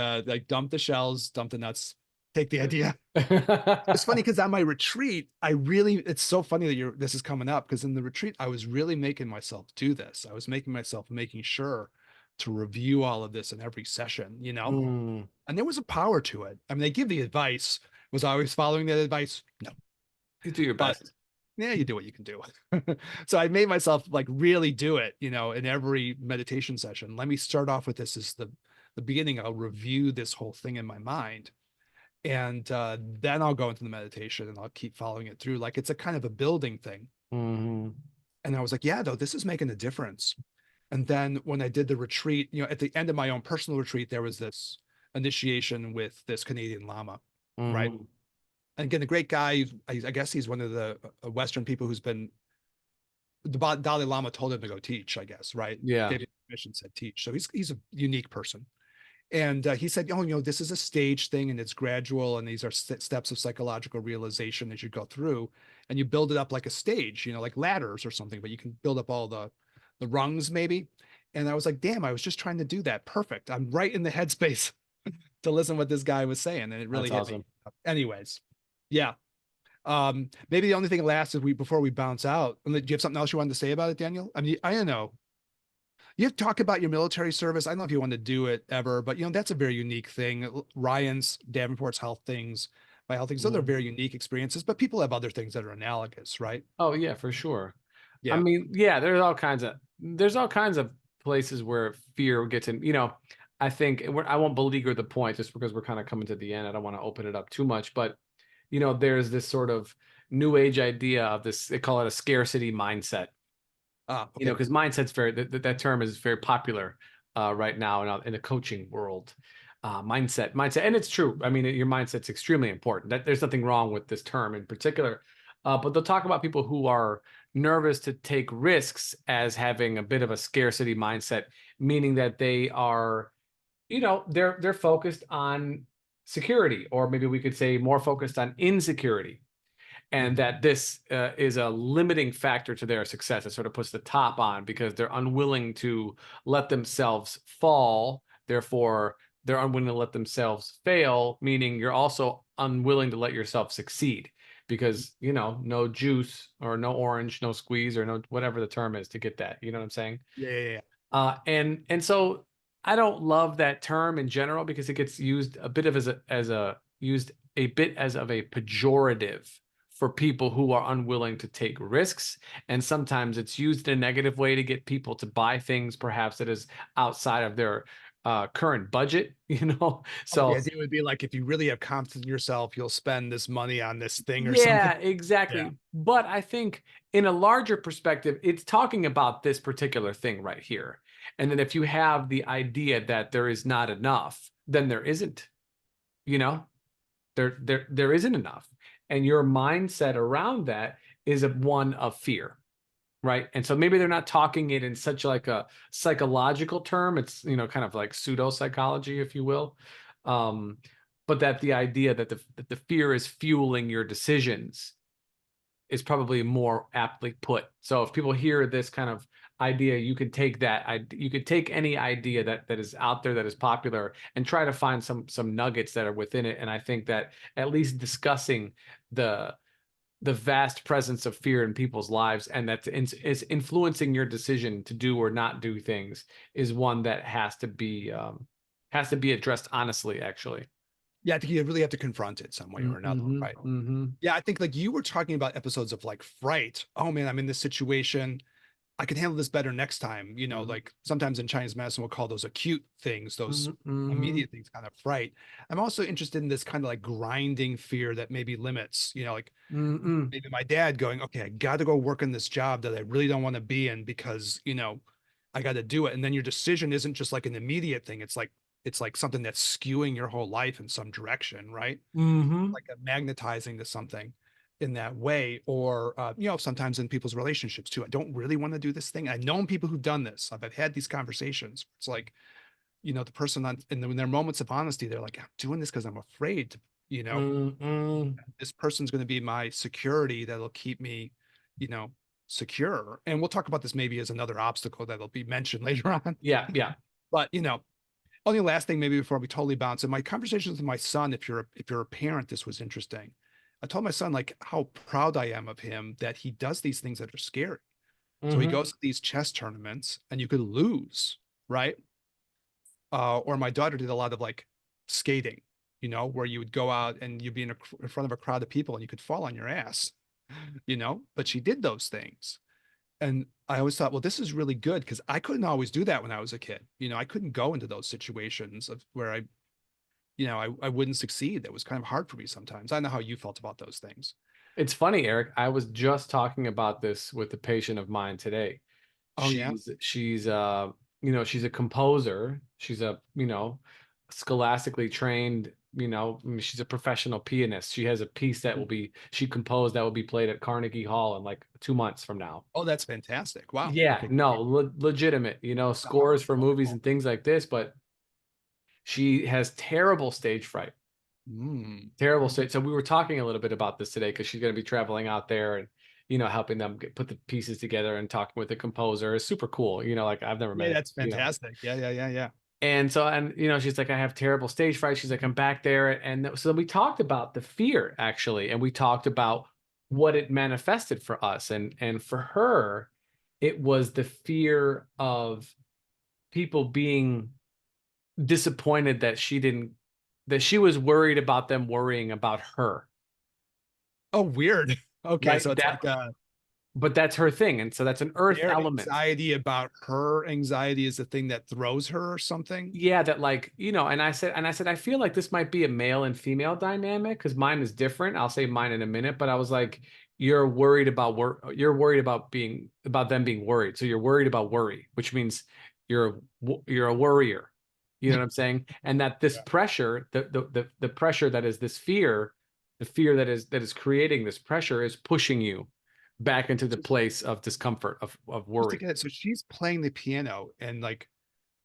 dump the shells, dump the nuts, take the idea. It's funny because on my retreat, it's so funny that this is coming up because in the retreat, I was really making myself do this. I was making sure to review all of this in every session. Mm, And there was a power to it. I mean, they give the advice. Was I always following that advice? No, you do your but best. yeah, you do what you can do. So I made myself like really do it, in every meditation session. Let me start off with this as the beginning. I'll review this whole thing in my mind, and then I'll go into the meditation and I'll keep following it through. Like it's a kind of a building thing. Mm-hmm. And I was like, yeah, though, this is making a difference. And then when I did the retreat, at the end of my own personal retreat, there was this initiation with this Canadian Lama, right? Mm-hmm. And again, a great guy. I guess he's one of the Western people who's been, the Dalai Lama told him to go teach, I guess, right? Yeah. Gave him permission, said teach. So he's a unique person. And he said, oh, this is a stage thing and it's gradual. And these are steps of psychological realization as you go through, and you build it up like a stage, like ladders or something, but you can build up all the rungs maybe. And I was like, damn, I was just trying to do that. Perfect. I'm right in the headspace to listen what this guy was saying. And it really That's hit me. awesome. Anyways. Yeah. Maybe the only thing last is before we bounce out. Do you have something else you wanted to say about it, Daniel? I mean, I don't know. You have to talk about your military service. I don't know if you want to do it ever, but that's a very unique thing. Ryan's, Davenport's health things, my health things, those are Mhm. very unique experiences, but people have other things that are analogous, right? Oh yeah, for sure. I Yeah. mean, yeah, there's all kinds of places where fear gets in. I think I won't beleaguer the point just because we're kind of coming to the end. I don't want to open it up too much, but there's this sort of new age idea of this. They call it a scarcity mindset. Ah, You know, okay. because mindset's very that term is very popular right now in the coaching world. Mindset, and it's true. I mean, your mindset's extremely important. That there's nothing wrong with this term in particular, but they'll talk about people who are nervous to take risks as having a bit of a scarcity mindset, meaning that they are, they're focused on security, or maybe we could say more focused on insecurity, and Mhm. that this is a limiting factor to their success. It sort of puts the top on because they're unwilling to let themselves fall. Therefore, they're unwilling to let themselves fail, meaning you're also unwilling to let yourself succeed because, no juice or no orange, no squeeze or no whatever the term is to get that. You know what I'm saying? Yeah, yeah, yeah. And so I don't love that term in general because it gets used a bit of as a used a bit as of a pejorative for people who are unwilling to take risks. And sometimes it's used in a negative way to get people to buy things perhaps that is outside of their current budget, Oh, the So idea would be like, if you really have confidence in yourself, you'll spend this money on this thing or something. yeah, Yeah. exactly. But I think in a larger perspective, it's talking about this particular thing right here. And then if you have the idea that there is not enough, then there isn't, you know, there isn't enough. And your mindset around that is one of fear, right? And so maybe they're not talking it in such like a psychological term. It's, kind of like pseudo psychology, if you will. Um, but that the idea that the fear is fueling your decisions is probably more aptly put. So if people hear this kind of idea, you could take you could take any idea that is out there that is popular and try to find some nuggets that are within it. And I think that at least discussing the the vast presence of fear in people's lives and that is influencing your decision to do or not do things is one that has to be addressed honestly, actually. Yeah, I think you really have to confront it some way or another, Mm-hmm, right? mm-hmm, Yeah, I think like you were talking about episodes of like fright. Oh man, I'm in this situation. I can handle this better next time. mm-hmm, Like sometimes in Chinese medicine, we'll call those acute things, those mm-hmm, immediate things, kind of fright. I'm also interested in this kind of like grinding fear that maybe limits, like mm-hmm, maybe my dad going, okay, I got to go work in this job that I really don't want to be in because, I got to do it. And then your decision isn't just like an immediate thing. It's like something that's skewing your whole life in some direction, right? mm-hmm. Like a magnetizing to something in that way. Or, sometimes in people's relationships too. I don't really want to do this thing. I've known people who've done this. I've had these conversations. It's like, the person in their moments of honesty, they're like, I'm doing this because I'm afraid to, you know, Mm-hmm. this person's going to be my security that'll keep me, you know, secure. And we'll talk about this maybe as another obstacle that'll be mentioned later on. Yeah, yeah. But only last thing maybe before we totally bounce. In my conversations with my son, if you're a parent, this was interesting. I told my son like how proud I am of him that he does these things that are scary. So he Mm-hmm. goes to these chess tournaments and you could lose, right? Or my daughter did a lot of like skating, where you would go out and you'd be in front of a crowd of people and you could fall on your ass, but she did those things. And I always thought, well, this is really good because I couldn't always do that when I was a kid. I couldn't go into those situations of where I wouldn't succeed. That was kind of hard for me sometimes. I don't know how you felt about those things. It's funny, Eric. I was just talking about this with a patient of mine today. Oh yeah. She's a composer. She's a, scholastically trained, I mean, she's a professional pianist. She has a piece she composed that will be played at Carnegie Hall in like 2 months from now. Oh, that's fantastic. Wow. Yeah, Okay. no, legitimate, The heart scores for movies and things like this, but she has terrible stage fright. Mm. Terrible state. So we were talking a little bit about this today because she's going to be traveling out there and, helping them put the pieces together and talking with the composer is super cool. Like I've never Yeah, met that's fantastic. Yeah, yeah, yeah, yeah. And so, and, she's like, I have terrible stage fright. She's like, I'm back there. And so we talked about the fear actually. And we talked about what it manifested for us. And for her, it was the fear of people being disappointed that she was worried about them worrying about her. Oh, weird. Okay, Right. so it's That like but that's her thing. And so that's an earth Their element. anxiety about her anxiety is the thing that throws her or something. Yeah, that like, and I said, I feel like this might be a male and female dynamic because mine is different. I'll say mine in a minute, but I was like, you're worried about them being worried. So you're worried about worry, which means you're a worrier. You know what I'm saying? And that this Yeah. pressure, the pressure that is this fear, the fear that is creating this pressure is pushing you back into the Just, place of discomfort, of just to worry. get it. So she's playing the piano and like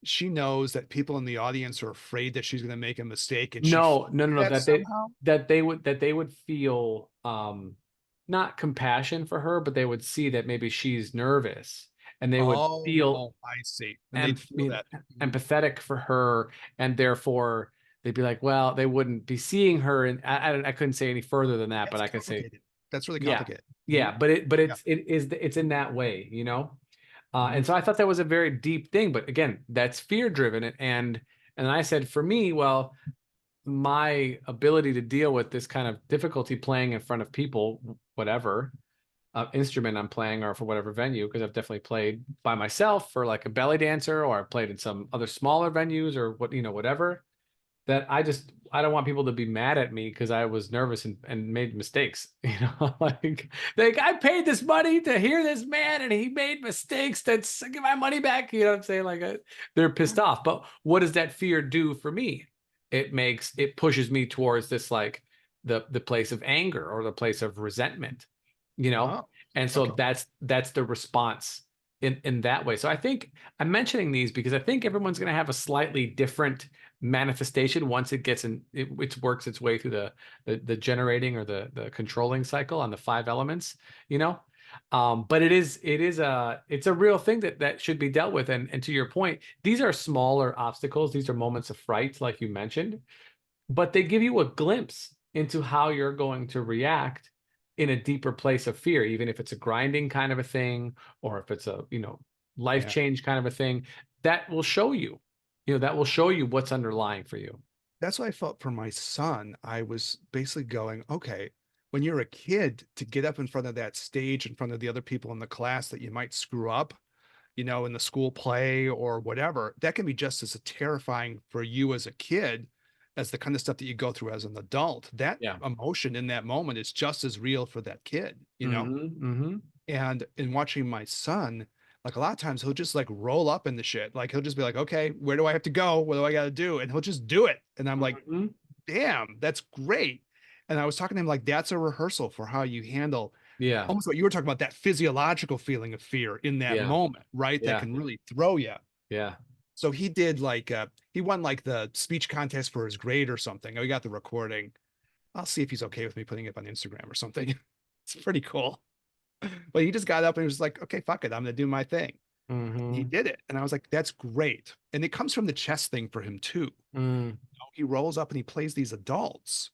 she knows that people in the audience are afraid that she's going to make a mistake and she feels No, no, no, no. that somehow. That they would feel not compassion for her, but they would see that maybe she's nervous, and they would feel Oh, I see. And they'd em feel mean that. Mhm. empathetic for her, and therefore they'd be like, well, they wouldn't be seeing her, and I couldn't say any further than that, but That's I could say, complicated. That's really yeah, complicated. Mhm. yeah, but Yeah. it's in that way, you know. And Mhm. so I thought that was a very deep thing, but again, that's fear driven, and I said for me, well, my ability to deal with this kind of difficulty playing in front of people, whatever instrument I'm playing or for whatever venue, because I've definitely played by myself for like a belly dancer, or I've played in some other smaller venues or whatever. That I don't want people to be mad at me because I was nervous and made mistakes. Like I paid this money to hear this man and he made mistakes. That's give my money back. You know what I'm saying? They're pissed off. But what does that fear do for me? It pushes me towards this like the place of anger or the place of resentment, you know? Oh, And so okay. that's the response in that way. So I think I'm mentioning these because I think everyone's going to have a slightly different manifestation once it works its way through the generating or the controlling cycle on the five elements, you know. But it's a real thing that should be dealt with. And to your point, these are smaller obstacles. These are moments of fright, like you mentioned, but they give you a glimpse into how you're going to react in a deeper place of fear, even if it's a grinding kind of a thing, or if it's a, life Yeah. change kind of a thing, that will show you, that will show you what's underlying for you. That's what I felt for my son. I was basically going, okay, when you're a kid, to get up in front of that stage in front of the other people in the class that you might screw up, in the school play or whatever, that can be just as terrifying for you as a kid as the kind of stuff that you go through as an adult. That Yeah. emotion in that moment is just as real for that kid. Mm-hmm. And in watching my son, like a lot of times he'll just like roll up in the shit. Like he'll just be like, okay, where do I have to go? What do I got to do? And he'll just do it. And I'm like, Mm-hmm. damn, that's great. And I was talking to him like, that's a rehearsal for how you handle Yeah. almost what you were talking about, that physiological feeling of fear in that Yeah. moment, right? That Yeah. can really throw you. Yeah. So he did like he won like the speech contest for his grade or something. We got the recording. I'll see if he's okay with me putting it up on Instagram or something. It's pretty cool. But he just got up and he was like, okay, fuck it. I'm gonna do my thing. And he Mm-hmm. did it. And I was like, that's great. And it comes from the chess thing for him too. Mm. He rolls up and he plays these adults.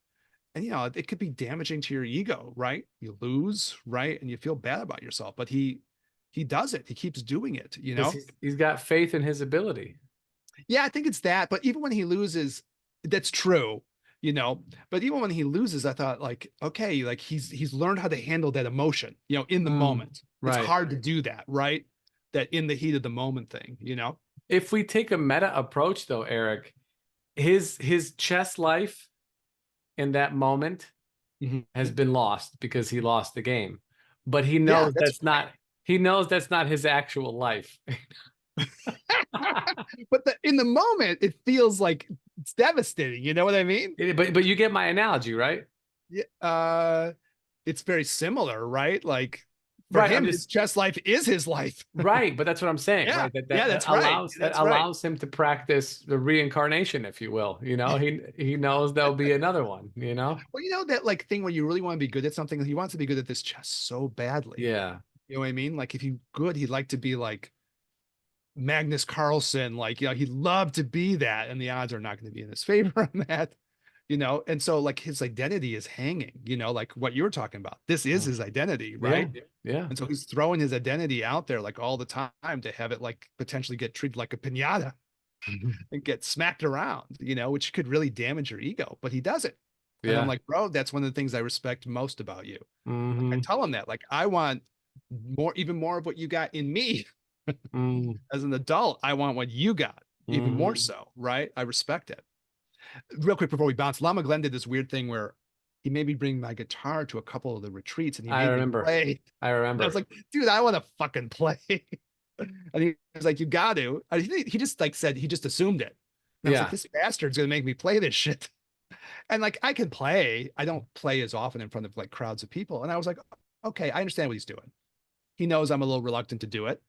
And it could be damaging to your ego, right? You lose, right? And you feel bad about yourself. But he does it. He keeps doing it. Because he's got faith in his ability. Yeah, I think it's that. But even when he loses, that's true. But even when he loses, I thought like, okay, like he's learned how to handle that emotion, in the Mm. moment. It's Right. hard to do that, right? That in the heat of the moment thing. If we take a meta approach though, Eric, his chess life in that moment has Mhm. been lost because he lost the game. But Yeah, that's he knows that's not his actual life. but in the moment, it feels like it's devastating. You know what I mean? But you get my analogy, right? Yeah, it's very similar, right? Like for Right. I'm him, his just chess life is his life. right, but that's what I'm saying, Yeah, right? That yeah, that that that's right. allows that That's right. allows him to practice the reincarnation, if you will. He knows there'll be another one, you know? Well, that like thing where you really want to be good at something. He wants to be good at this chess so badly. Yeah. You know what I mean? Like if he's good, he'd like to be like Magnus Carlsen. Like, he'd love to be that, and the odds are not going to be in his favor on that. And so like his identity is hanging, like what you were talking about. This is Mm. his identity, Yeah. right? Yeah. And so he's throwing his identity out there like all the time to have it like potentially get treated like a pinata and get smacked around, which could really damage your ego, but he does it. And I'm Yeah. like, bro, that's one of the things I respect most about you. Like I Hmm. tell him that, like, I want even more of what you got in me Mm, as an adult. I want what you got, even more mhm. so, right? I respect it. Real quick before we bounce, Lama Glenn did this weird thing where he made me bring my guitar to a couple of the retreats and he I made me remember. play. I And I was remember. like, dude, I want to fucking play. And he was like, you got to. And he just like said, he just assumed it. And I was like, Yeah. this bastard's going to make me play this shit. And like, I can play. I don't play as often in front of like crowds of people. And I was like, okay, I understand what he's doing. He knows I'm a little reluctant to do it.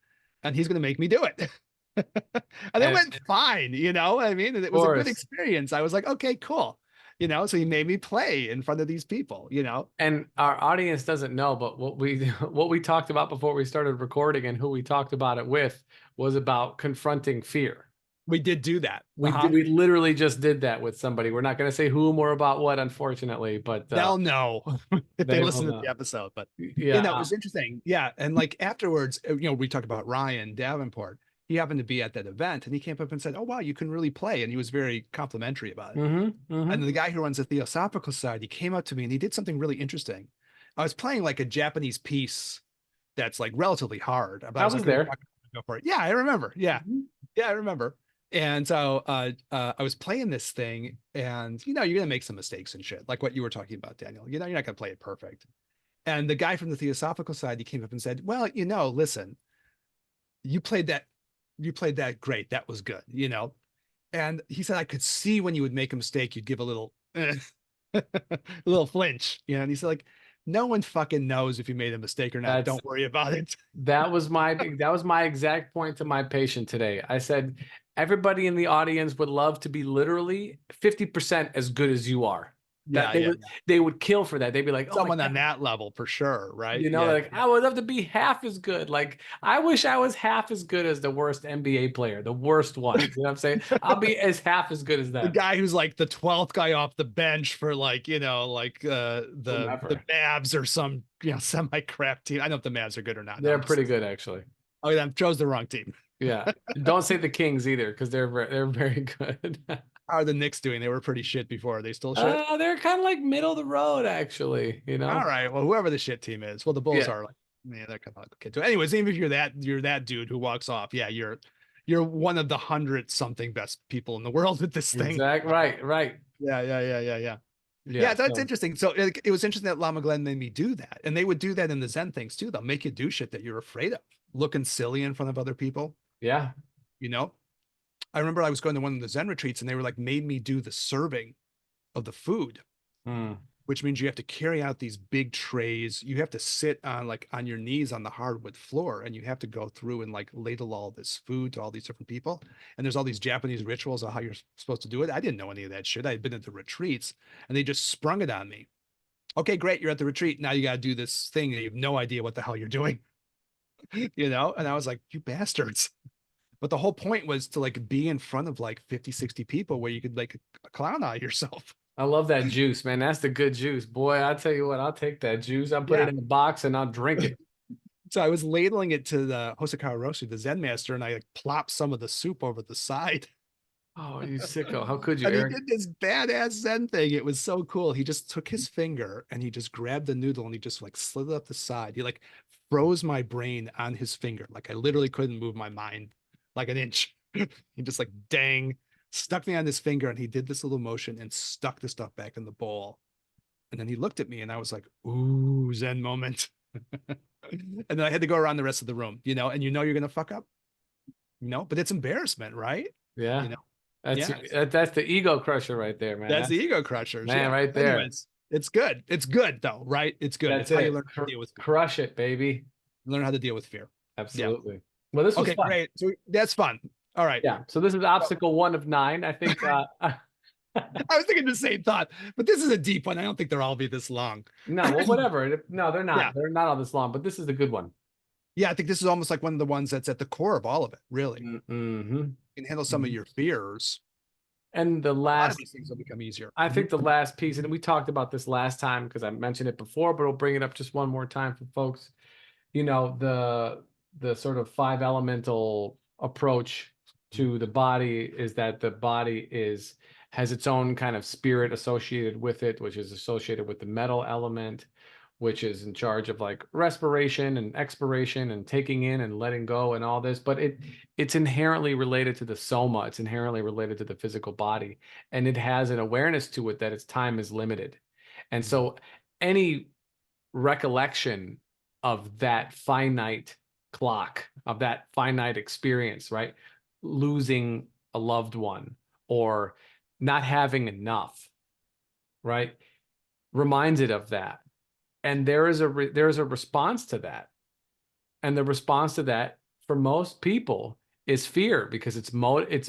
And he's going to make me do it. And it And went fine, you know. I mean, it of was a good course. experience. I was like, okay, cool, you know. So he made me play in front of these people, you know. And our audience doesn't know, but what we what we talked about before we started recording and who we talked about it with was about confronting fear. We did do that. We did, we literally just did that with somebody. We're not going to say whom or about what, unfortunately, but They'll know if they they will listen to the know. episode. But you Yeah. know, it was interesting. Yeah, and like afterwards, you know, we talked about Ryan Davenport. He happened to be at that event, and he came up and said, "Oh wow, you can really play," and he was very complimentary about it. Mm-hmm. And Mm-hmm. the guy who runs the Theosophical Society came up to me and he did something really interesting. I was playing like a Japanese piece that's like relatively hard, but I I was was like, "Oh, you're there. not gonna go for it." Yeah, I remember. Yeah, Mhm. yeah, I remember. And so I was playing this thing, and you know, you're gonna make some mistakes and shit, like what you were talking about, Daniel. You know, you're not gonna play it perfect. And the guy from the Theosophical Society came up and said, "Well, you know, listen, you played that, you played that great. That was good, you know." And he said, I could see when you would make a mistake, you'd give a little, a little flinch, you know. And he said, like, no one fucking knows if you made a mistake or not. That's Don't worry about it. that was my exact point to my patient today. I said everybody in the audience would love to be literally 50% as good as you are. That Yeah, they yeah, would yeah. they would kill for that. They'd be like, "Oh my Someone God." on that level for sure, right? Yeah, Like I would love to be half as good. Like I wish I was half as good as the worst NBA player, the worst one. You know what I'm saying? I'll be as half as good as the them. guy who's like the 12th guy off the bench for like, you know, like the Whomever. Mavs or some, you know, semi crap team. I don't know if the Mavs are good or not. No, They're I'm pretty just, good actually. oh yeah, I chose the wrong team. Yeah. Don't say the Kings either, because they're very good. How are the Knicks doing? They were pretty shit before. Are they still shit? They're kind of like middle of the road, actually, All right. Well, whoever the shit team is. Well, the Bulls Yeah, are like, yeah, they're kind of like okay too. Anyways, even if you're that dude who walks off, yeah, you're one of the 100 something best people in the world at this thing. exactly. Right, right. Yeah, yeah, yeah, yeah, yeah. Yeah. Yeah, that's So, interesting. So it was interesting that Lama Glenn made me do that. And they would do that in the Zen things too. They'll make you do shit that you're afraid of, looking silly in front of other people, yeah. you know? I remember I was going to one of the Zen retreats and they were like made me do the serving of the food, Hmm. which means you have to carry out these big trays. You have to sit on like on your knees on the hardwood floor and you have to go through and like ladle all this food to all these different people. And there's all these Japanese rituals of how you're supposed to do it. I didn't know any of that shit. I had been at the retreats and they just sprung it on me. Okay, great. You're at the retreat. Now you got to do this thing. And you have no idea what the hell you're doing, you know? And I was like, you bastards. But the whole point was to like be in front of like 50, 60 people where you could like a clown out of yourself. I love that juice, man. That's the good juice. Boy, I tell you what, I'll take that juice. I'll put it Yeah. in a box and I'll drink it. So I was ladling it to the Hosokawa Roshi, the Zen master, and I like plopped some of the soup over the side. Oh, you sicko. How could you, And he Eric? did this badass Zen thing. It was so cool. He just took his finger and he just grabbed the noodle and he just like slid it up the side. He like froze my brain on his finger. Like I literally couldn't move my mind like an inch. He just like dang stuck me on his finger and he did this little motion and stuck the stuff back in the bowl. And then he looked at me and I was like, ooh, Zen moment. And then I had to go around the rest of the room, you know, and you know you're gonna fuck up, you know, but it's embarrassment, right? You Yeah. know, That's yeah, that's the ego crusher right there, man. that's the That's ego crushers. man Yeah. right there. Anyways, it's good. It's good though, right? It's good. It's That's how you it. learn how to deal with fear. Crush it, baby. Learn how to deal with fear. Yeah. Absolutely. Well, this was Okay, fun. great. So that's fun. All right. Yeah. So this is So obstacle one of nine. I think I was thinking the same thought, but this is a deep one. I don't think they'll all be this long. no, well, whatever. No, they're Yeah. not. They're not all this long, but this is the good one. Yeah. I think this is almost like one of the ones that's at the core of all of it, really. Mm-hmm. You can handle some of your fears. And the A lot of last, these things will become easier. I Mhm. think the last piece, and we talked about this last time because I mentioned it before, but we'll bring it up just one more time for folks. The sort of five elemental approach to the body is that the body has its own kind of spirit associated with it, which is associated with the metal element, which is in charge of like respiration and expiration and taking in and letting go and all this, but it's inherently related to the soma. It's inherently related to the physical body, and it has an awareness to it that its time is limited. And Mhm. so any recollection of that finite clock, of that finite experience, right? Losing a loved one or not having enough, right? Reminds it of that. And there is a response to that. And the response to that for most people is fear, because it's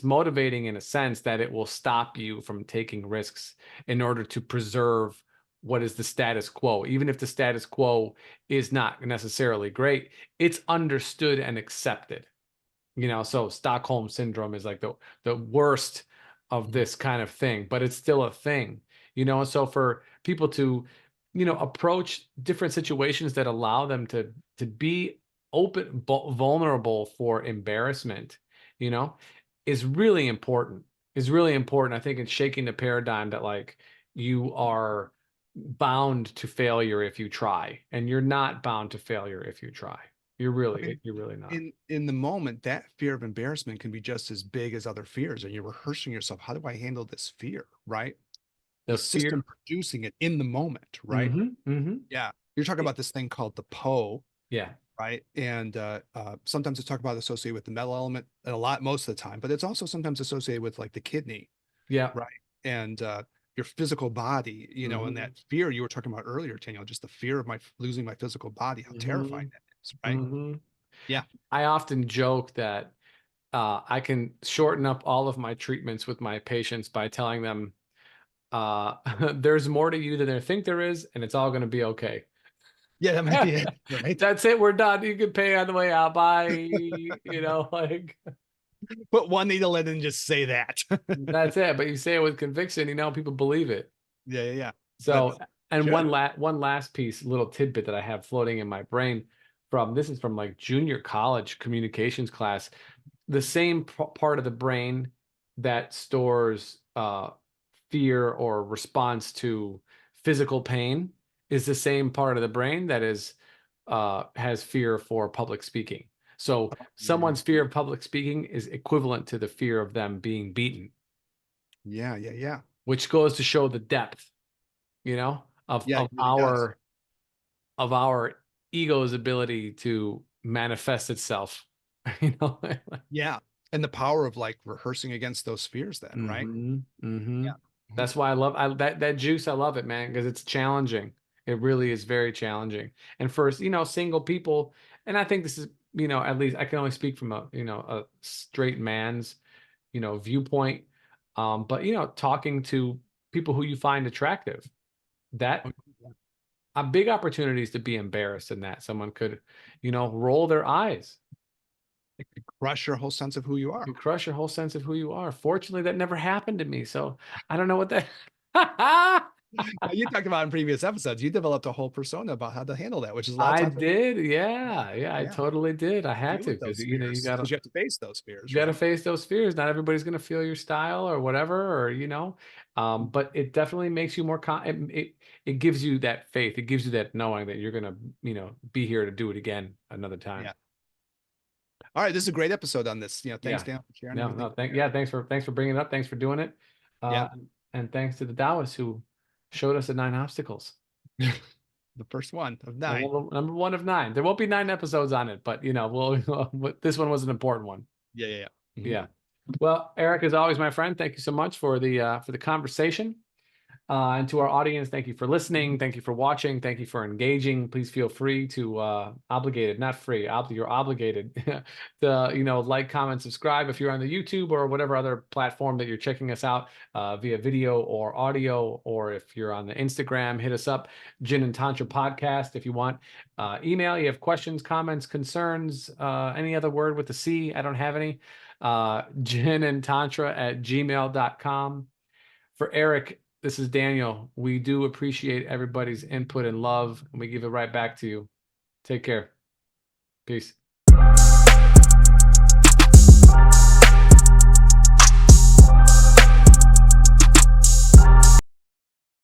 motivating in a sense that it will stop you from taking risks in order to preserve what is the status quo. Even if the status quo is not necessarily great, it's understood and accepted. So Stockholm syndrome is like the worst of Mhm. this kind of thing, but it's still a thing. And so for people to approach different situations that allow them to be open, vulnerable for embarrassment, you know is really important. Is really important, I think, in shaking the paradigm that like you are bound to failure if you try, and you're not bound to failure if you try. I mean, You're really not. in the moment, that fear of embarrassment can be just as big as other fears, and you're rehearsing yourself. How do I handle this fear? Right? The The fear. system producing it in the moment, right? Mm-hmm. Yeah. You're talking about this thing called the PO, Yeah. right? And sometimes it's talked about associated with the metal element, and a lot most of the time, but it's also sometimes associated with like the kidney, Yeah. right? And your physical body, and Mm-hmm. that fear you were talking about earlier, Daniel, just the fear of my losing my physical body, how Mm-hmm. terrifying that is, right? Mm-hmm. Yeah. I often joke that I can shorten up all of my treatments with my patients by telling them there's more to you than they think there is, and it's all going to be okay. Yeah, that might be it, right? That's it. We're done. You can pay on the way out. Bye. Like Put one needle in and just say that. that's it. But you say it with conviction, people believe it. Yeah, yeah, yeah. So, That's and good. one last piece, little tidbit that I have floating in my brain from this is from like junior college communications class. The same part of the brain that stores fear or response to physical pain is the same part of the brain that is has fear for public speaking. So Mm. someone's fear of public speaking is equivalent to the fear of them being beaten, Yeah, yeah, yeah. which goes to show the depth, of Yeah, it really does. our ego's ability to manifest itself. you know Yeah. And the power of like rehearsing against those fears then, right? Mm-hmm. Yeah. Mhm. That's why that juice. I love it, man, because it's challenging. It really is very challenging. And for single people, and I think this is, at least I can only speak from a straight man's, viewpoint. But talking to people who you find attractive, Oh, that yeah. big opportunities to be embarrassed in that. Someone could, roll their eyes. It could crush your whole sense of who you You are. crush your whole sense of who you are. Fortunately, that never happened to me. So I don't know what that. Now, you talked about in previous episodes, you developed a whole persona about how to handle that, which is a lot of I times what did. Yeah. Yeah. I yeah, totally did. I had deal to with because, those you fears gotta, because you have to face those you fears, gotta right? face those fears. Not everybody's gonna feel your style or whatever, or, but it definitely makes you more, it gives you that faith. It gives you that knowing that you're gonna, be here to do it again another time. Yeah. All right. This is a great episode on this. Thanks, Yeah. Dan, for sharing No, everything. no. Yeah. Thanks for bringing it up. Thanks for doing it. Yeah. Uh, and thanks to the Taoists who showed us the 9 obstacles. The first one of The nine. number one of 9. There won't be 9 episodes on it, but this one was an important one. Yeah, yeah, yeah. Mhm. Yeah. Well, Eric, as always, my friend, thank you so much for the conversation. And to our audience, thank you for listening. Thank you for watching. Thank you for engaging. Please feel free to obligated, not free. You're obligated to like, comment, subscribe if you're on the YouTube or whatever other platform that you're checking us out via video or audio, or if you're on the Instagram, hit us up, Gin and Tantra Podcast. If you want email, you have questions, comments, concerns, any other word with the C. I don't have any. Gin and Tantra at gmail.com. For Eric, this is Daniel. We do appreciate everybody's input and love, and we give it right back to you. Take care. Peace.